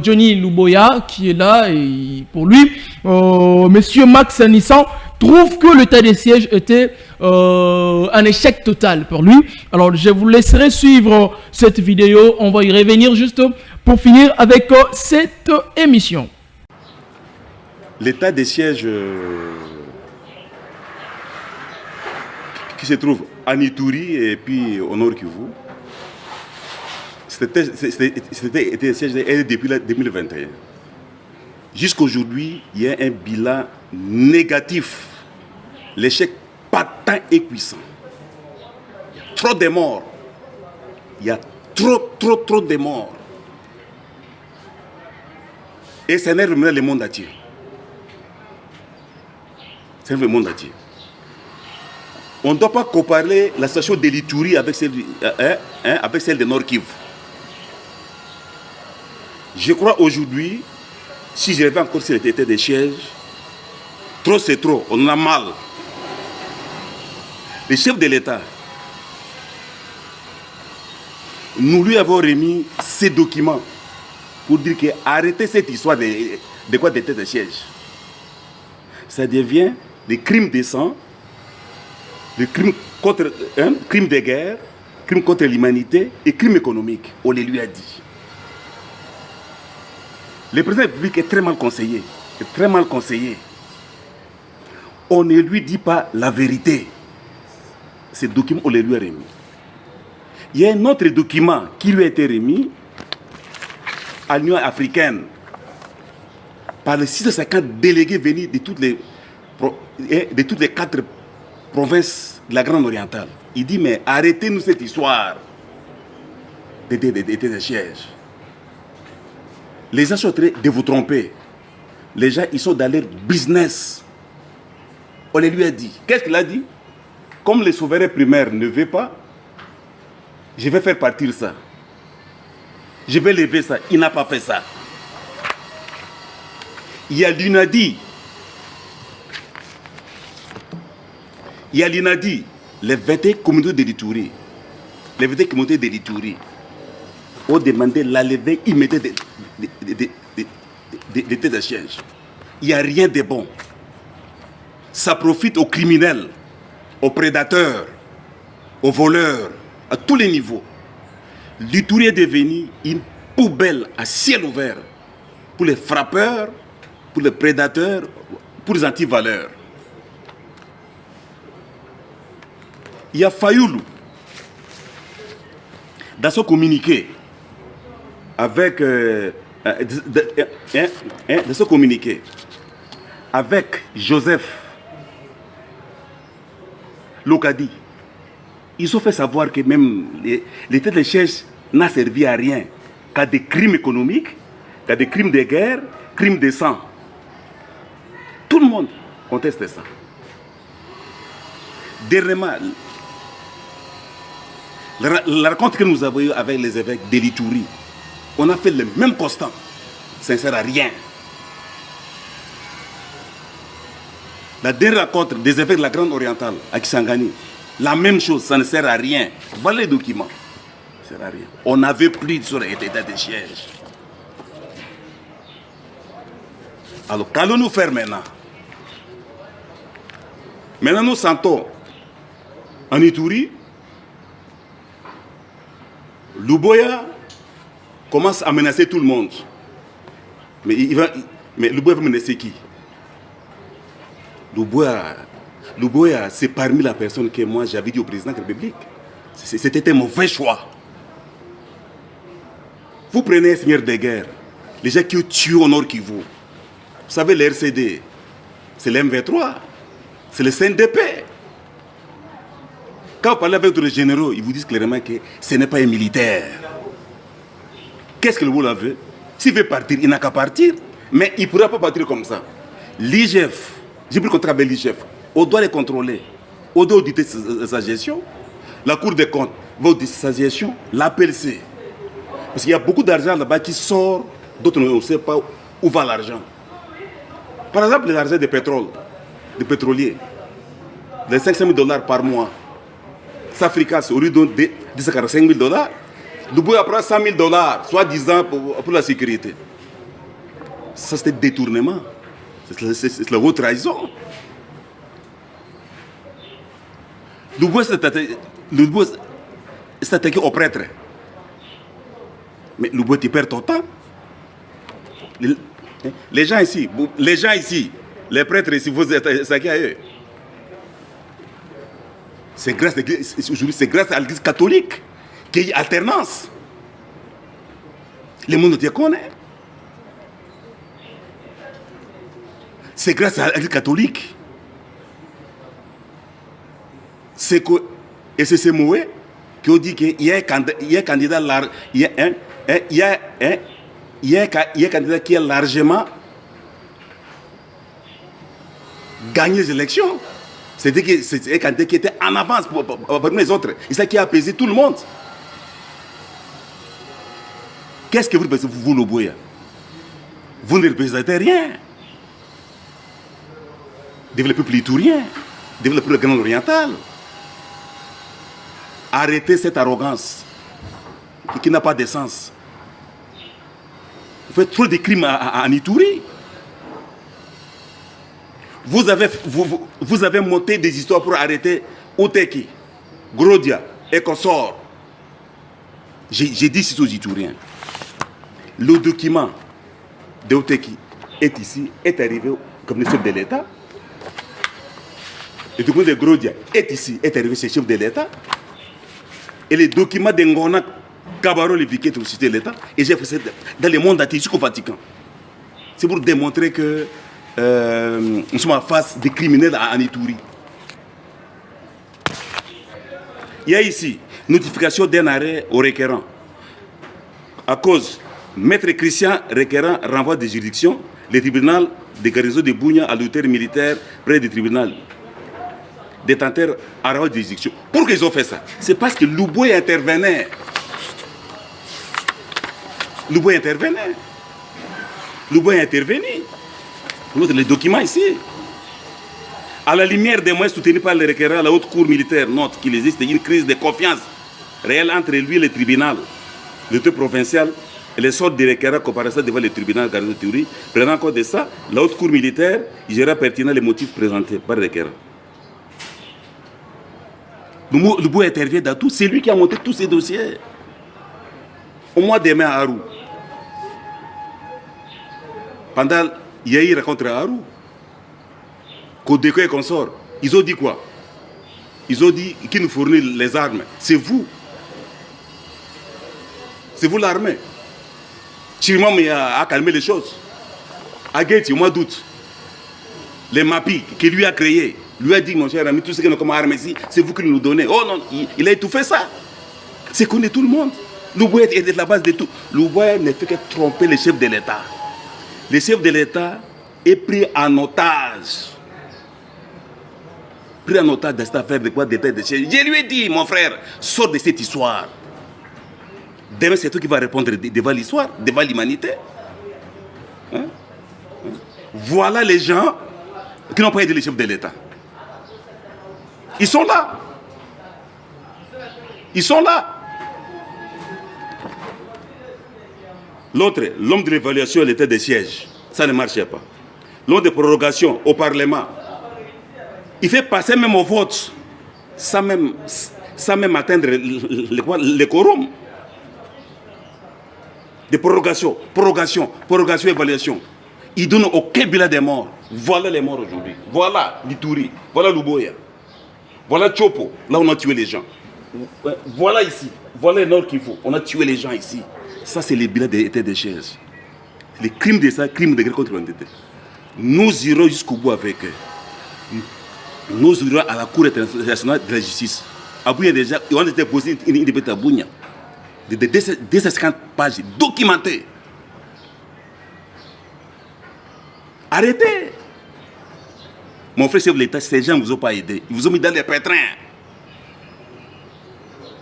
Johnny Luboya, qui est là, et pour lui, monsieur Max Nissan trouve que l'état des sièges était un échec total pour lui. Alors je vous laisserai suivre cette vidéo, on va y revenir juste pour finir avec cette émission. L'état des sièges qui se trouve à Ituri et puis au Nord Kivu, c'était des sièges depuis 2021. Jusqu'à aujourd'hui, il y a un bilan négatif. L'échec patent et puissant. Il y a trop de morts. Il y a trop de morts. Et ça énerve maintenant le monde entier. C'est le monde entier. On ne doit pas comparer la station de l'Ituri avec celle de Nord Kivu. Je crois aujourd'hui, si je reviens encore sur l'état des sièges, trop c'est trop, on en a mal. Le chef de l'État, nous lui avons remis ces documents pour dire qu'arrêtez cette histoire de quoi d'état de siège. Ça devient des crimes de sang, des crimes crimes de guerre, crimes contre l'humanité et crimes économiques. On les lui a dit. Le président de la République est très mal conseillé. On ne lui dit pas la vérité. Ces documents, on les lui a remis. Il y a un autre document qui lui a été remis à l'Union africaine par les 650 délégués venus de toutes les 4 provinces de la Grande Orientale. Il dit, mais arrêtez-nous cette histoire de sièges. Les gens sont en train de vous tromper. Les gens, ils sont dans leur business. On les lui a dit. Qu'est-ce qu'il a dit? Comme les souverains primaires ne veulent pas, je vais faire partir ça. Je vais lever ça. Il n'a pas fait ça. Il y a l'UNADI. Les 21 communautés de l'Ituri. Les 21 communautés de l'Ituri ont demandé la levée immédiate des têtes de siège. Il n'y a rien de bon. Ça profite aux criminels, aux prédateurs, aux voleurs, à tous les niveaux. L'Ituri est devenu une poubelle à ciel ouvert pour les frappeurs, pour les prédateurs, pour les antivaleurs. Il y a Fayoulou, dans son communiqué, avec Joseph Lokadi, ils ont fait savoir que même l'état de siège n'a servi à rien, qu'à des crimes économiques, qu'à des crimes de guerre, crimes de sang. Tout le monde conteste ça. Dernièrement, la rencontre que nous avons eue avec les évêques de l'Ituri, on a fait le même constat. Ça ne sert à rien. La dernière rencontre des évêques de la Grande Orientale à Kisangani, la même chose, ça ne sert à rien. Voilà les documents. Ça ne sert à rien. On n'avait plus sur l'état de siège. Alors, qu'allons-nous faire maintenant? Maintenant, nous sentons en Ituri, Luboya commence à menacer tout le monde. Mais Luboya va menacer qui? Luboya, c'est parmi la personne que moi j'avais dit au président de la République. C'était un mauvais choix. Vous prenez un seigneur de guerre, les gens qui ont tué au Nord Kivu. Vous savez, le RCD, c'est l'M23, c'est le CNDP. Quand vous parlez avec d'autres généraux, ils vous disent clairement que ce n'est pas un militaire. Qu'est-ce que le Boula veut? S'il veut partir, il n'a qu'à partir. Mais il ne pourra pas partir comme ça. L'IGF, j'ai pris le contrat avec l'IGF. On doit les contrôler. On doit auditer sa gestion. La Cour des comptes va auditer sa gestion. L'APLC. Parce qu'il y a beaucoup d'argent là-bas qui sort, d'autres ne savent pas où va l'argent. Par exemple, l'argent des pétroles, des pétroliers. Les $500 000 par mois. Safrika, au lieu de donner $245 000, Luboya prend $100 000, soi-disant pour la sécurité. Ça, c'est détournement. C'est la haute trahison. Luboya s'est attaqué aux prêtres. Mais Louboya, tu perds ton temps. Les gens ici, les prêtres ici, vous êtes ça qui a eux. C'est grâce à l'église catholique qu'il y a alternance. Le monde te connaît. C'est grâce à l'église catholique. Et c'est ce mot qui dit qu'il y a un candidat qui a largement gagné les élections. C'est-à-dire que c'est un candidat qui était en avance parmi les autres. Et ça qui a apaisé tout le monde. Qu'est-ce que vous représentez, vous, Louboya? Vous ne représentez rien. Développez plus tout rien. Développez le Grand Oriental. Arrêtez cette arrogance qui n'a pas de sens. Vous faites trop de crimes en Ituri. Vous avez monté des histoires pour arrêter Oteki, Grodia et consorts. J'ai dit ici aux Ituriens. Le document de Oteki est ici, est arrivé comme le chef de l'État. Le document de Grodia est ici, est arrivé chez le chef de l'État. Et les documents de Ngona, Kabaro, les Viquets, aussi de l'État. Et j'ai fait ça dans le monde entier jusqu'au Vatican. C'est pour démontrer que nous sommes en face des criminels en Ituri. Il y a ici notification d'un arrêt au requérant. À cause, Maître Christian requérant renvoi des juridictions, le tribunal de garnison de Bunia à l'autorité militaire près du tribunal. Détenteur à renvoi des juridictions. Pourquoi ils ont fait ça? C'est parce que Louboya intervenait. Louboya intervenait. Louboya intervenait. Les documents ici. À la lumière des moyens soutenus par les requérants, la haute cour militaire note qu'il existe une crise de confiance réelle entre lui et le tribunal, l'autorité provinciale et les sortes de requérants comparaissant devant le tribunal de garnison de Théorie. Prenant en compte de ça, la haute cour militaire jugera pertinent les motifs présentés par les requérants. Louboya intervient dans tout. C'est lui qui a monté tous ces dossiers. Au mois de mai à Arou. Pendant Yahi rencontre à Arou, Kodeko et consorts, ils ont dit quoi? Ils ont dit qui nous fournit les armes. C'est vous. C'est vous l'armée. Chirimam a calmé les choses. Agueti, au mois d'août, les MAPI que lui a créés, lui a dit, mon cher ami, tout ce que nous avons comme armes ici, c'est vous qui nous donnez. Oh non, il a étouffé ça. C'est qu'on est tout le monde. Louboya est la base de tout. Louboya ne fait que tromper les chefs de l'État. Le chef de l'État est pris en otage. Pris en otage de cette affaire de quoi d'état de chef. Je lui ai dit, mon frère, sors de cette histoire. Demain, c'est toi qui vas répondre devant l'histoire, devant l'humanité. Hein? Voilà les gens qui n'ont pas aidé les chefs de l'État. Ils sont là. Ils sont là. L'autre, l'homme de l'évaluation, l'état des sièges. Ça ne marchait pas. L'homme de prorogation au Parlement. Il fait passer même au vote sans même atteindre le quorum. De prorogation, évaluation. Il ne donne aucun bilan des morts. Voilà les morts aujourd'hui. Voilà l'Ituri. Voilà Louboya. Voilà Chopo. Là, on a tué les gens. Voilà ici. Voilà le nord qu'il faut. On a tué les gens ici. Ça, c'est les bilans des chaises. Les crimes de ça, crimes de guerre contre l'humanité. Nous irons jusqu'au bout avec eux. Nous irons à la Cour internationale de la justice. À Bounia déjà, on a été posé une débête à Bounia. De 250 pages documentées. Arrêtez. Mon frère chef de l'État, ces gens ne vous ont pas aidé. Ils vous ont mis dans les pétrins.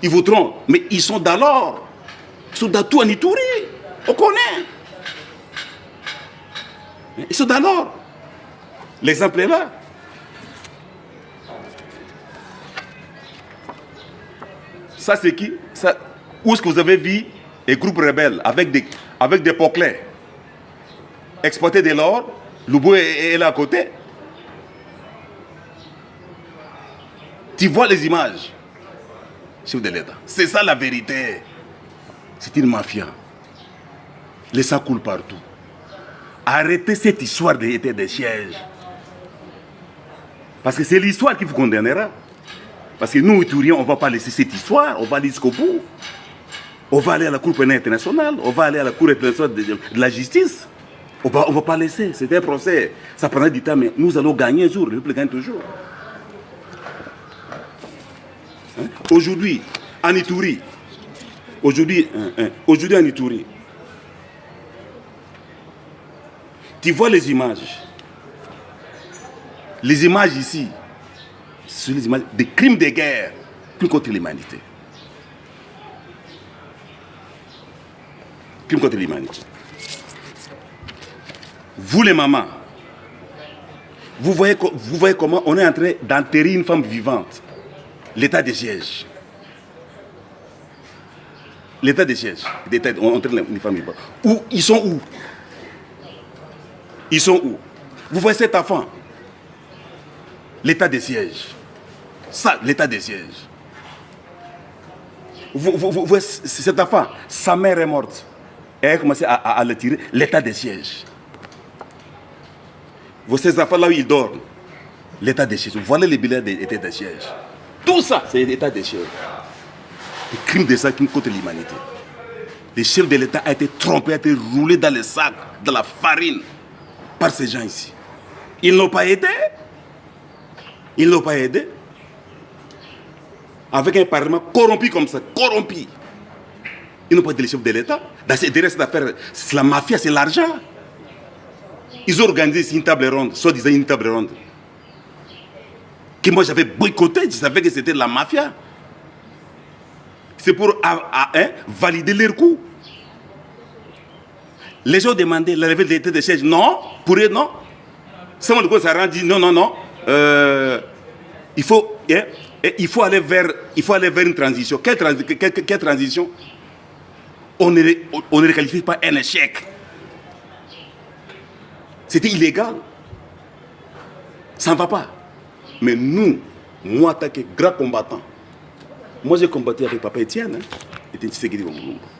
Ils vous trompent. Mais ils sont d'alors. Ils sont dans tout en Ituri. On connaît. Ils sont d'alors. L'exemple est là. Ça, c'est qui? Ça, où est-ce que vous avez vu les groupes rebelles avec des poclets exploiter de l'or? Louboya est là à côté. Tu vois les images, chef de l'État. C'est ça la vérité. C'est une mafia. Le sang coule partout. Arrêtez cette histoire d'état de siège. Parce que c'est l'histoire qui vous condamnera. Parce que nous, Ituriens, on ne va pas laisser cette histoire, on va aller jusqu'au bout. On va aller à la Cour pénale internationale, on va aller à la Cour internationale de la justice. On ne va pas laisser, c'est un procès. Ça prendra du temps, mais nous allons gagner un jour, le peuple gagne toujours. Hein? Aujourd'hui, en Ituri, aujourd'hui en Ituri, tu vois les images. Les images ici, ce sont les images des crimes de guerre contre l'humanité. Crimes contre l'humanité. Vous les mamans, vous voyez comment on est en train d'enterrer une femme vivante. L'état de siège. L'état de siège. On enterre une femme vivante. Où, ils sont où? Ils sont où? Vous voyez cet enfant? L'état de siège. Ça, l'état de siège. Vous voyez cet enfant, sa mère est morte. Et elle a commencé à le tirer. L'état de siège. Vous voyez ces enfants là où ils dorment. L'état de siège. Voilà les bilans de l'état de siège. Tout ça, c'est l'état de siège. Les crimes de sang contre l'humanité. Le chef de l'État a été trompé, a été roulé dans les sacs, dans la farine, par ces gens ici. Ils n'ont pas aidé. Ils n'ont pas aidé. Avec un parlement corrompu comme ça, corrompu. Ils n'ont pas aidé les chefs de l'État. Derrière cette affaire, c'est la mafia, c'est l'argent. Ils ont organisé ici une table ronde, soi-disant une table ronde. Que moi j'avais boycotté, je savais que c'était de la mafia. C'est pour valider leur coup. Les gens demandaient la levée de l'état de siège. Non, pour eux, non. Samuel Legault s'est rendu, non. Il faut aller vers une transition. Quelle transition? On ne le qualifie pas un échec. C'était illégal. Ça ne va pas. Mais nous, moi, en tant que grand combattant, moi j'ai combattu avec Papa Étienne.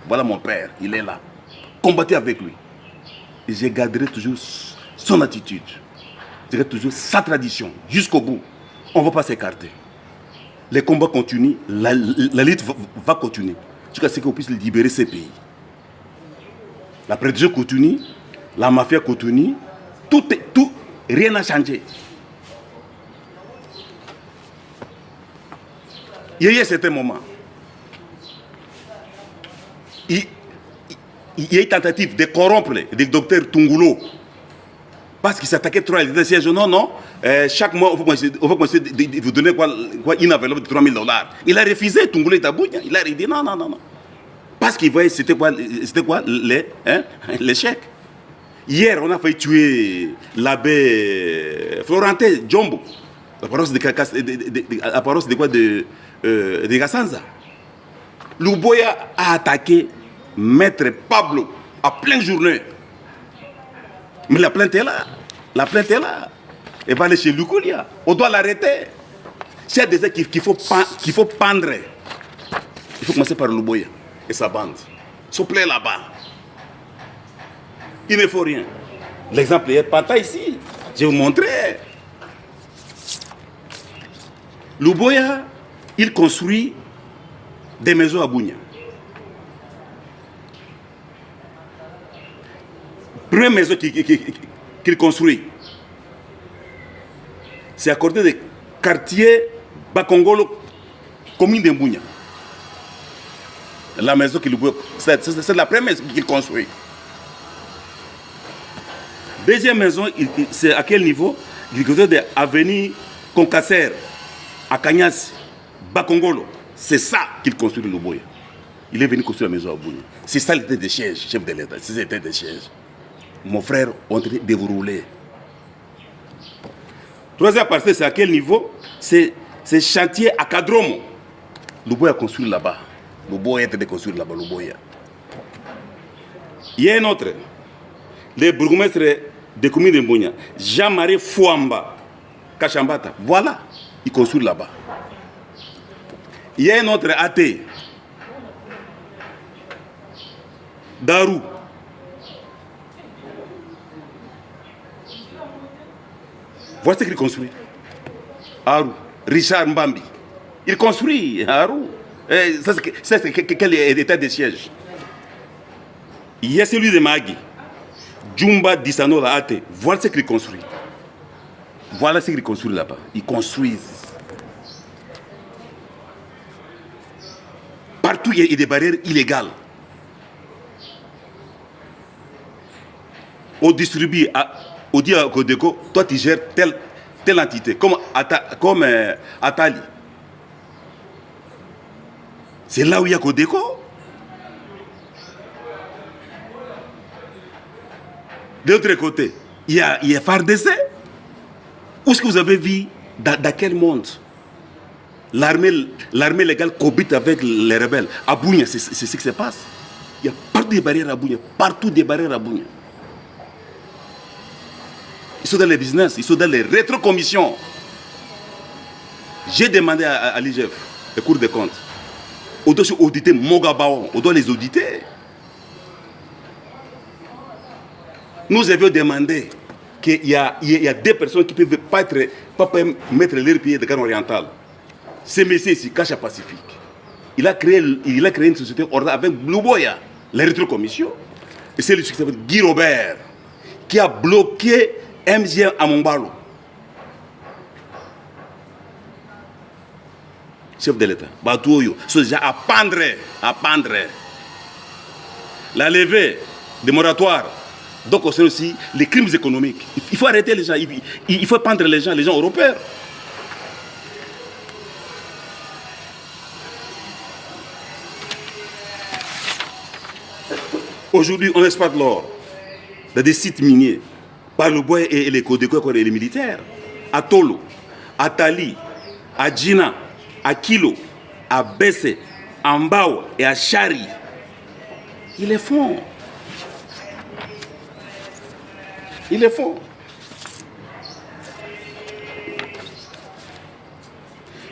Voilà mon père, il est là. Combattu avec lui. Et je garderai toujours son attitude. Je garderai toujours sa tradition, jusqu'au bout. On ne va pas s'écarter. Les combats continuent, la lutte va continuer. Jusqu'à ce qu'on puisse libérer ces pays. La prédiction continue, la mafia continue, tout, rien n'a changé. Il y a eu certains moments. Il y a eu une tentative de corrompre le docteur Tungulo. Parce qu'il s'attaquait trop à l'état de siège. Non. Chaque mois, on va commencer de vous donner une enveloppe de $3 000. Il a refusé, Tungulo et Tabouya. Il a dit non. Parce qu'il voyait c'était quoi l'échec. Hier, on a failli tuer l'abbé Florentin Djombo. La paroisse de Gassanza. Luboya a attaqué Maître Pablo à pleine journée. Mais la plainte est là. Elle va aller chez Lukulia. On doit l'arrêter. S'il y a des gens qu'il faut pendre, il faut commencer par Luboya et sa bande. S'il vous plaît là-bas. Il ne faut rien. L'exemple est Panta ici. Je vais vous montrer. Luboya, il construit des maisons à Bunia. Première maison qu'il construit, c'est à côté du quartier Bakongolo, commune de Bunia. La maison qu'il c'est la première maison qu'il construit. Deuxième maison, c'est à quel niveau? Du côté de l'avenue Concasser, à Kanyas, Bakongolo. C'est ça qu'il construit le Luboya. Il est venu construire la maison à Bunia. C'est ça l'état de siège, chef de l'État. C'est l'état de siège. Mon frère, on train de vous rouler. Troisième partie, c'est à quel niveau? C'est chantier à Kadromo. Luboya construit là-bas. Luboya est en train de construire là-bas. Luboya. Il y a un autre. Le bourgmestre de commune de Mbunya, Jean-Marie Fouamba, Kachambata. Voilà, il construit là-bas. Il y a un autre athée, Darou, Voici ce qu'il construit. Aru, Richard Mbambi. Il construit Aru. Ça, c'est quel état de siège? Il y a celui de Magui. Jumba Dissano Laate. Voilà ce qu'il construit. Voilà ce qu'il construit là-bas. Ils construisent. Partout, il y a des barrières illégales. On distribue, on dit à Codeco, toi tu gères telle entité, comme Atali. C'est là où il y a Codeco. De l'autre côté, il y a FARDC. Où est-ce que vous avez vu, dans quel monde l'armée légale cohabite avec les rebelles? À Bounia, c'est ce qui se passe. Il y a partout des barrières à Bounia, partout des barrières à Bounia. Ils sont dans les business, ils sont dans les rétrocommissions. J'ai demandé à l'IGF, le Cour des comptes, on doit auditer Mogabao, on doit les auditer. Nous avions demandé qu'il y a des personnes qui ne peuvent pas mettre leurs pieds de Ghana oriental. Ce monsieur ici, Kacha Pacifique, il a créé une société avec Blue Boya, la rétrocommission. Et c'est lui qui s'appelle Guy Robert, qui a bloqué MGM à Mombalo. Chef de l'État, Batouyo, c'est déjà à pendre. La levée des moratoires. Donc c'est aussi les crimes économiques. Il faut arrêter les gens, il faut pendre les gens européens. Aujourd'hui, on exploite l'or dans des sites miniers par le bois et les Codeco et les militaires. À Tolo, à Tali, à Djina, à Kilo, à Bessé, à Mbao et à Chari. Ils les font. Ils le font.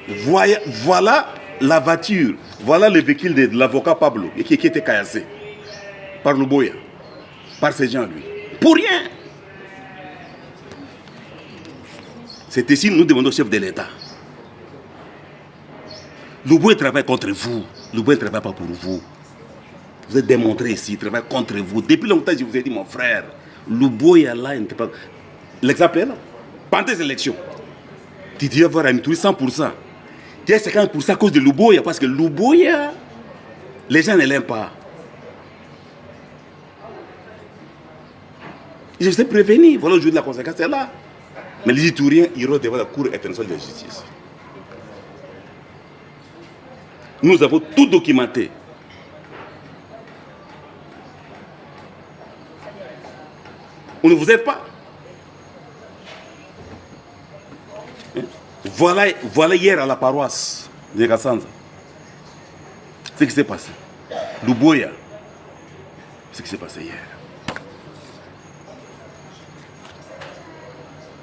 Voilà la voiture, voilà le véhicule de l'avocat Pablo qui était caillassé par le Boya, par ces gens lui. Pour rien. C'est ici que nous demandons au chef de l'État. Le Boya travaille contre vous. Le Boya ne travaille pas pour vous. Vous êtes démontré ici, il travaille contre vous. Depuis longtemps, je vous ai dit, mon frère, le Boya là, il ne peut pas. L'exemple est là. Pendant les élections, tu dis avoir un tour 100%. Tu as 50% à cause de Luboya, parce que Luboya, les gens ne l'aiment pas. Je vous ai prévenu, voilà aujourd'hui la conséquence est là. Mais les Itouriens iront devant la Cour internationale de justice. Nous avons tout documenté. On ne vous aide pas. Voilà hier à la paroisse de Gassanza ce qui s'est passé. Luboya, ce qui s'est passé hier.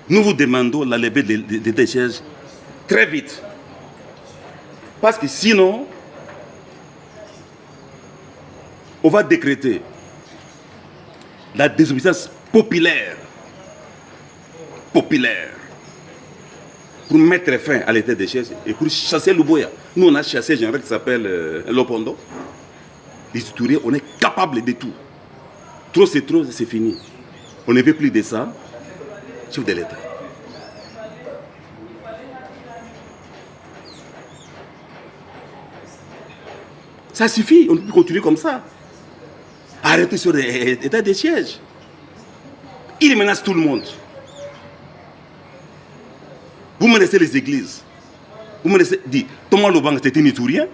Nous vous demandons la levée des déchets très vite. Parce que sinon, on va décréter la désobéissance populaire. Pour mettre fin à l'état des déchets et pour chasser Luboya. Nous, on a chassé un général qui s'appelle Lopondo. Les Itouriens, on est capable de tout. Trop, c'est fini. On ne veut plus de ça. Chef de l'État. Ça suffit, on ne peut plus continuer comme ça. Arrêtez sur l'état des sièges. Il menace tout le monde. Vous menacez les églises. Vous menacez, dit, Thomas Lobanga c'était un Itourien.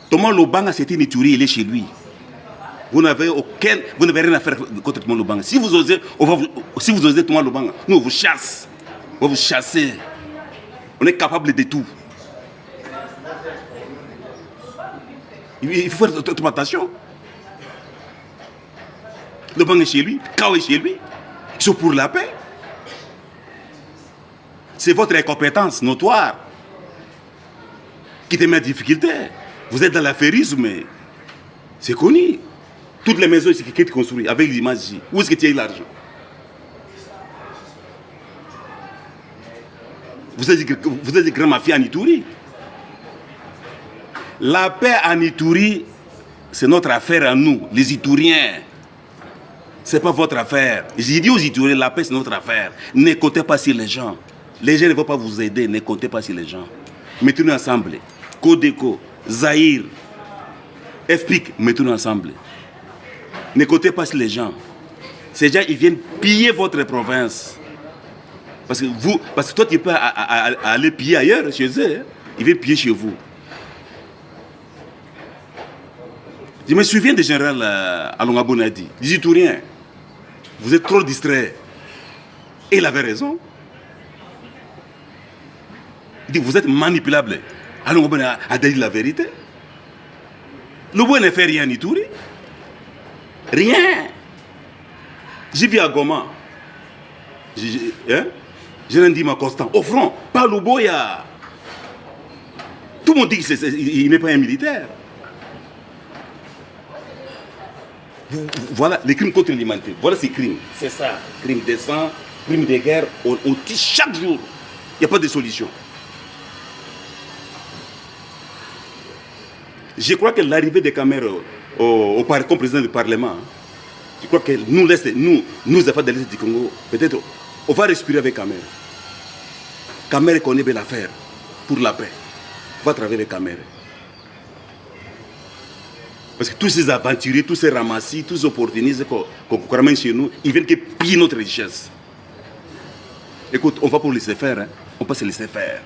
Thomas Lobanga c'était un Itourien, il est chez lui. Vous n'avez rien à faire contre Thomas Lobanga. Si vous osez, Thomas Lobanga, nous on vous chasse. On va vous chasser. On est capable de tout. Il faut faire trop attention. Lobanga est chez lui, Kao est chez lui. Ils sont pour la paix. C'est votre incompétence notoire qui te met en difficulté. Vous êtes dans l'affairisme, mais c'est connu. Toutes les maisons ici qui sont construites avec l'image ici. Où est-ce que tu as eu l'argent? vous êtes des grands mafias en Ituri. La paix en Ituri, c'est notre affaire à nous, les Ituriens. Ce n'est pas votre affaire. J'ai dit aux Ituriens, la paix c'est notre affaire. Ne comptez pas sur les gens. Les gens ne vont pas vous aider, ne comptez pas sur les gens. Mettez-nous ensemble. Codeco, Zahir, FPIC, mettez-nous ensemble. Ne comptez pas sur les gens. Ces gens, ils viennent piller votre province. Parce que toi, tu peux aller piller ailleurs, chez eux. Hein. Ils viennent piller chez vous. Je me souviens du général Alonga Bonadi, des Ituriens. Vous êtes trop distraits. Et il avait raison. Il dit, vous êtes manipulables. Alonga Bonadi a dit la vérité. Le bois ne fait rien en Ituri. Rien. J'ai vu à Goma. Je l'ai dit ma constant. Au front, pas Luboya. Tout le monde dit qu'il n'est pas un militaire. Voilà les crimes contre l'humanité. Voilà ces crimes. C'est ça. Crimes de sang, crimes de guerre. On tue chaque jour. Il n'y a pas de solution. Je crois que l'arrivée des caméras comme président du Parlement, je crois que nous affaires de l'Est du Congo, peut-être on va respirer avec Caméra. Caméra connaît bien l'affaire pour la paix. On va travailler avec Caméra. Parce que tous ces aventuriers, tous ces ramassis, tous ces opportunistes qu'on ramène chez nous, ils viennent que piller notre richesse. Écoute, on va pour laisser faire, hein? On va se laisser faire.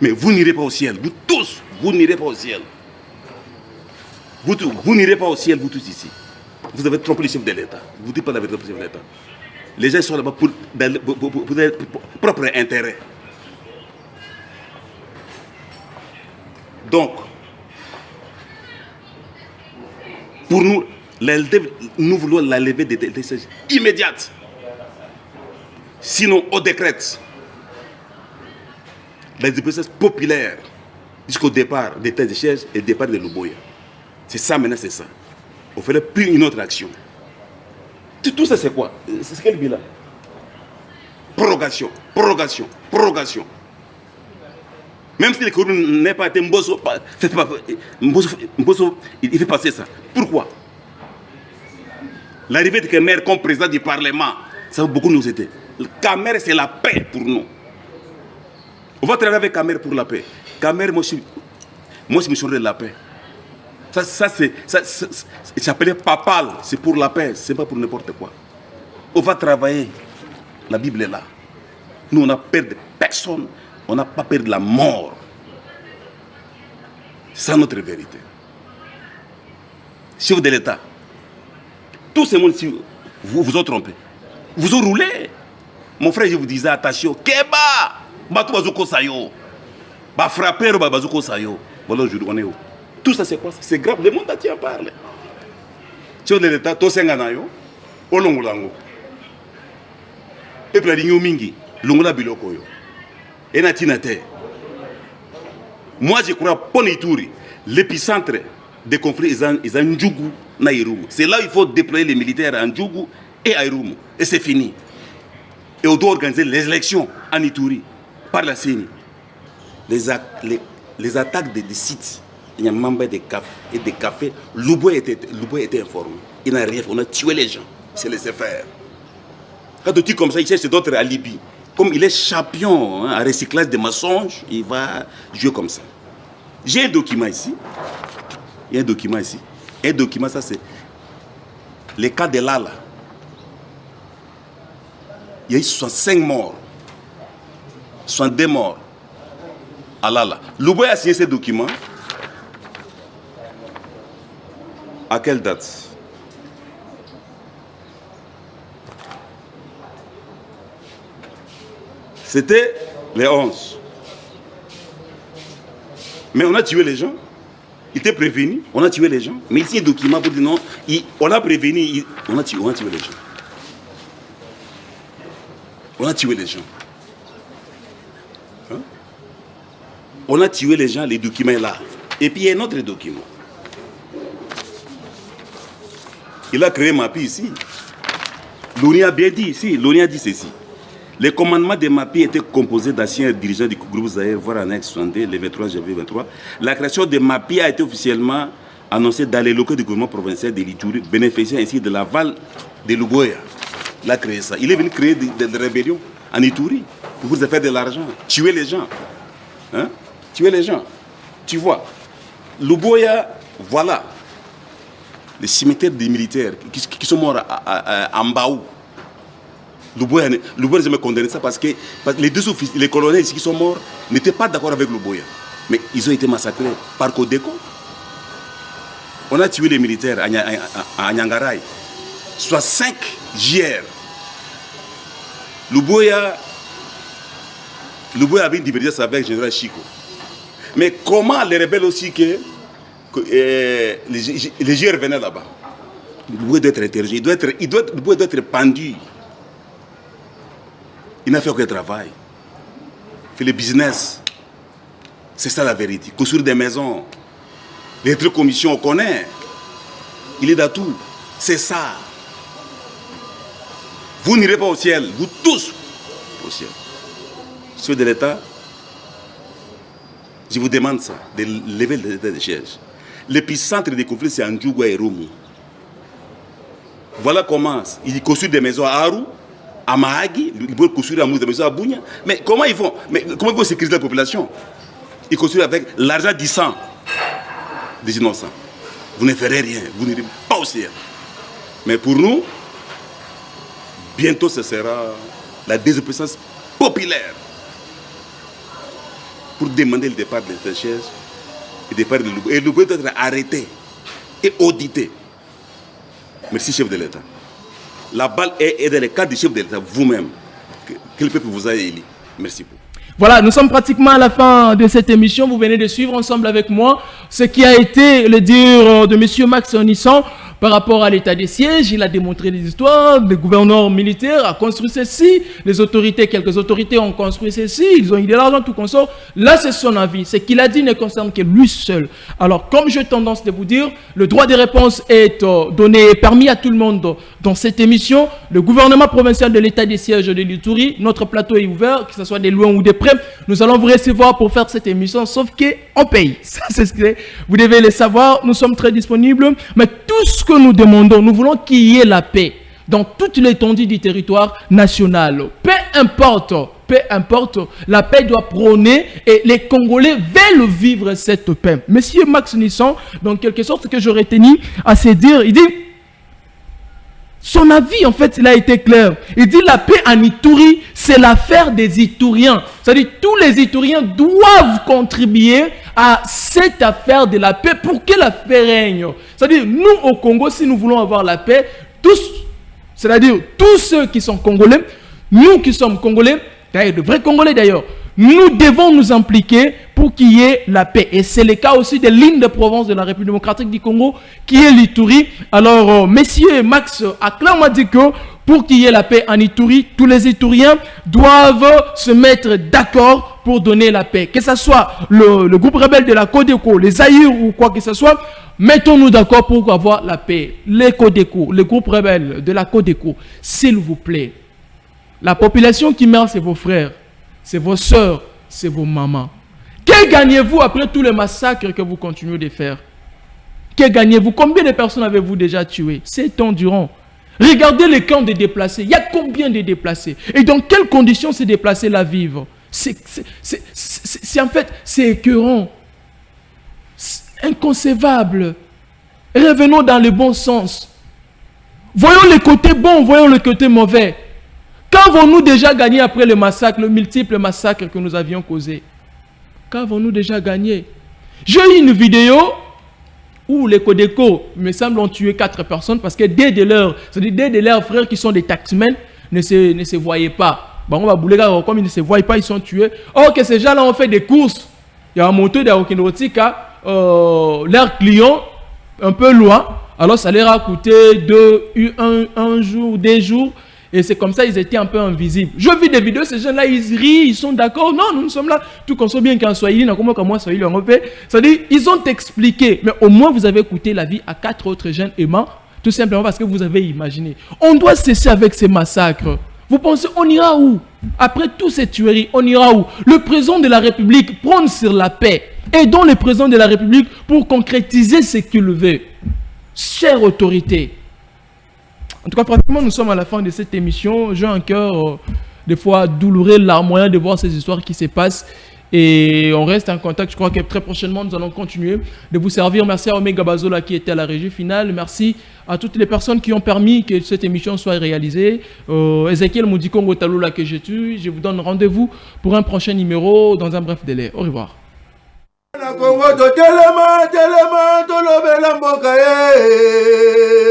Mais vous n'irez pas au ciel, vous tous, vous n'irez pas au ciel. Vous n'irez pas au ciel, vous tous ici. Vous avez trompé le chef de l'État. Vous ne dites pas la vérité au chef de l'État. Les gens sont là-bas pour leur propre intérêt. Donc, pour nous, nous voulons la levée des sièges immédiate. Sinon, on décrète la dépression populaire jusqu'au départ des têtes de siège et départ de Luboya. C'est ça maintenant, c'est ça. On ferait plus une autre action. Tout ça, c'est quoi? C'est quel bilan? Prorogation, prorogation, prorogation. Même si le Kouroun n'est pas été Mbosso, il fait passer ça. Pourquoi? L'arrivée de Kemer comme président du Parlement, ça va beaucoup nous aider. Kemer, c'est la paix pour nous. On va travailler avec Kemer pour la paix. Kemer, moi, je suis missionnaire de la paix. Ça s'appelait papal, c'est pour la paix, c'est pas pour n'importe quoi. On va travailler. La Bible est là. Nous, on n'a peur de personne. On n'a pas peur de la mort. C'est notre vérité. Chef de l'État, tous ces monde ici, vous ont trompé. Vous ont roulé. Mon frère, je vous disais, attention, Keba, Batou Bazouko Sayo, Ba frapper Bazouko Sayo. Voilà, aujourd'hui, on est où? Tout ça, c'est quoi? C'est grave. Le monde entier en parle. Chef de l'État, Tosenganayo, Olongolango. Et puis la ligne Mingi, Longola Bilokoyo. Et Natinate. Moi, je crois pour Ituri, l'épicentre des conflits est en Ndjougou, na Irumu. C'est là qu'il faut déployer les militaires en Ndjougou et à Irumu. Et c'est fini. Et on doit organiser les élections en Ituri par la CENI. Les attaques des sites, il y a membre des cafés, Louboy était informé. Il n'a rien fait, on a tué les gens. C'est laissé faire. Quand on dit comme ça, il cherche d'autres alibis. Comme il est champion en recyclage de mensonges, il va jouer comme ça. J'ai un document ici. Il y a un document ici. Un document, ça c'est le cas de Lala. Il y a eu 65 morts. 62 morts à Lala. Louboy a signé ce document. À quelle date? C'était les 11. Mais on a tué les gens. Il était prévenu, on a tué les gens. Mais ici, il y a un document pour dire non, on a prévenu, on a tué les gens. On a tué les gens. Hein? On a tué les gens, les documents là. Et puis il y a un autre document. Il a créé Mapi ici. L'ONU a bien dit ici, l'ONU a dit ceci. Les commandements des MAPI étaient composés d'anciens dirigeants du groupe Zaïre, voire annexe 62, le 23 janvier 23. La création des MAPI a été officiellement annoncée dans les locaux du gouvernement provincial de l'Ituri, bénéficiant ainsi de l'aval de Luboya. Il a créé ça. Il est venu créer des rébellions en Ituri pour vous faire de l'argent, tuer les gens. Hein? Tuer les gens. Tu vois, Luboya, voilà. Les cimetières des militaires qui sont morts à Mbaou. Luboya n'a jamais condamné ça parce que les deux officiers, les colonels ici qui sont morts n'étaient pas d'accord avec Luboya. Mais ils ont été massacrés par Codeco. On a tué les militaires à Nyangaray. Soit 5 JR. Luboya avait une divergence avec le général Chico. Mais comment les rebelles aussi que les JR venaient là-bas? Luboya doit être interrogé, Luboya doit être pendu. Il n'a fait aucun travail. Il fait le business. C'est ça la vérité. Construire des maisons. Les trucs commissions, on connaît. Il est dans tout. C'est ça. Vous n'irez pas au ciel. Vous tous au ciel. Ceux de l'État, je vous demande ça, de lever l'état de siège. L'épicentre des conflits, c'est Ndjougou et Roumou. Voilà comment ils construisent des maisons à Aru, à Mahagi, ils veulent construire des maisons à Bounia. Mais comment ils font? Comment ils vont sécuriser la population? Ils construisent avec l'argent du sang des innocents. Vous ne ferez rien, vous n'irez pas au ciel. Mais pour nous, bientôt ce sera la désobéissance populaire pour demander le départ de cette chaise et le départ de Luboya. Et Luboya doit être arrêté et audité. Merci, chef de l'État. La balle est dans le cadre du chef de l'État, vous-même. Que le peuple vous a élu. Merci beaucoup. Voilà, nous sommes pratiquement à la fin de cette émission. Vous venez de suivre ensemble avec moi ce qui a été le dire de M. Max Onisson par rapport à l'état des sièges. Il a démontré des histoires. Le gouverneur militaire a construit ceci. Les autorités, quelques autorités ont construit ceci. Ils ont eu de l'argent, tout consort. Là, c'est son avis. Ce qu'il a dit ne concerne que lui seul. Alors, comme j'ai tendance de vous dire, le droit de réponse est donné et permis à tout le monde dans cette émission. Le gouvernement provincial de l'état des sièges de l'Ituri, notre plateau est ouvert, que ce soit des loin ou des près. Nous allons vous recevoir pour faire cette émission, sauf qu'on paye. Ça, c'est ce que vous devez le savoir. Nous sommes très disponibles. Mais tout ce que nous demandons, nous voulons qu'il y ait la paix dans toute l'étendue du territoire national. Peu importe, la paix doit prôner et les Congolais veulent vivre cette paix. Monsieur Max Nisson, dans quelque sorte, ce que j'aurais tenu à se dire, il dit, son avis, en fait, il a été clair. Il dit la paix en Ituri, c'est l'affaire des Ituriens. C'est-à-dire tous les Ituriens doivent contribuer à cette affaire de la paix pour que la paix règne. C'est-à-dire nous au Congo, si nous voulons avoir la paix, tous, c'est-à-dire tous ceux qui sont Congolais, nous qui sommes Congolais, d'ailleurs de vrais Congolais d'ailleurs, nous devons nous impliquer pour qu'il y ait la paix. Et c'est le cas aussi de l'île de Provence de la République démocratique du Congo, qui est l'Ituri. Alors, messieurs Max a clairement dit que pour qu'il y ait la paix en Ituri, tous les Ituriens doivent se mettre d'accord pour donner la paix. Que ce soit le groupe rebelle de la Codeco, les Zaïre ou quoi que ce soit, mettons-nous d'accord pour avoir la paix. Les Codeco, le groupe rebelle de la Codeco, s'il vous plaît. La population qui meurt, c'est vos frères. C'est vos sœurs, c'est vos mamans. Que gagnez-vous après tous les massacres que vous continuez de faire? Que gagnez-vous? Combien de personnes avez-vous déjà tuées? 7 ans durant. Regardez les camps de déplacés. Il y a combien de déplacés? Et dans quelles conditions ces déplacés-là vivent? En fait, c'est écœurant. Inconcevable. Revenons dans le bon sens. Voyons le côté bon, voyons le côté mauvais. Qu'avons-nous déjà gagné après le massacre, le multiple massacre que nous avions causé? Qu'avons-nous déjà gagné? J'ai eu une vidéo où les Codeco, il me semble, ont tué 4 personnes parce que deux de leurs frères qui sont des taxmen ne se voyaient pas. Bon, on va bouler comme ils ne se voient pas, ils sont tués. Or que ces gens-là ont fait des courses. Il y a un moto de Okinotika, leurs clients, un peu loin. Alors ça leur a coûté un jour, 2 jours. Et c'est comme ça ils étaient un peu invisibles. Je vis des vidéos, ces gens-là, ils rient, ils sont d'accord. Non, nous sommes là. Tout qu'on soit bien qu'en Swahili, c'est-à-dire, ils ont expliqué. Mais au moins, vous avez coûté la vie à 4 autres jeunes aimants. Tout simplement parce que vous avez imaginé. On doit cesser avec ces massacres. Vous pensez, on ira où? Après toutes ces tueries, on ira où? Le président de la République prône sur la paix. Aidons le président de la République pour concrétiser ce qu'il veut. Chère autorité. En tout cas, pratiquement, nous sommes à la fin de cette émission. J'ai un cœur, des fois, douloureux, larmoyant de voir ces histoires qui se passent. Et on reste en contact. Je crois que très prochainement, nous allons continuer de vous servir. Merci à Omega Bazola qui était à la régie finale. Merci à toutes les personnes qui ont permis que cette émission soit réalisée. Ezekiel Moudikongo Taloula que j'ai tué. Je vous donne rendez-vous pour un prochain numéro dans un bref délai. Au revoir.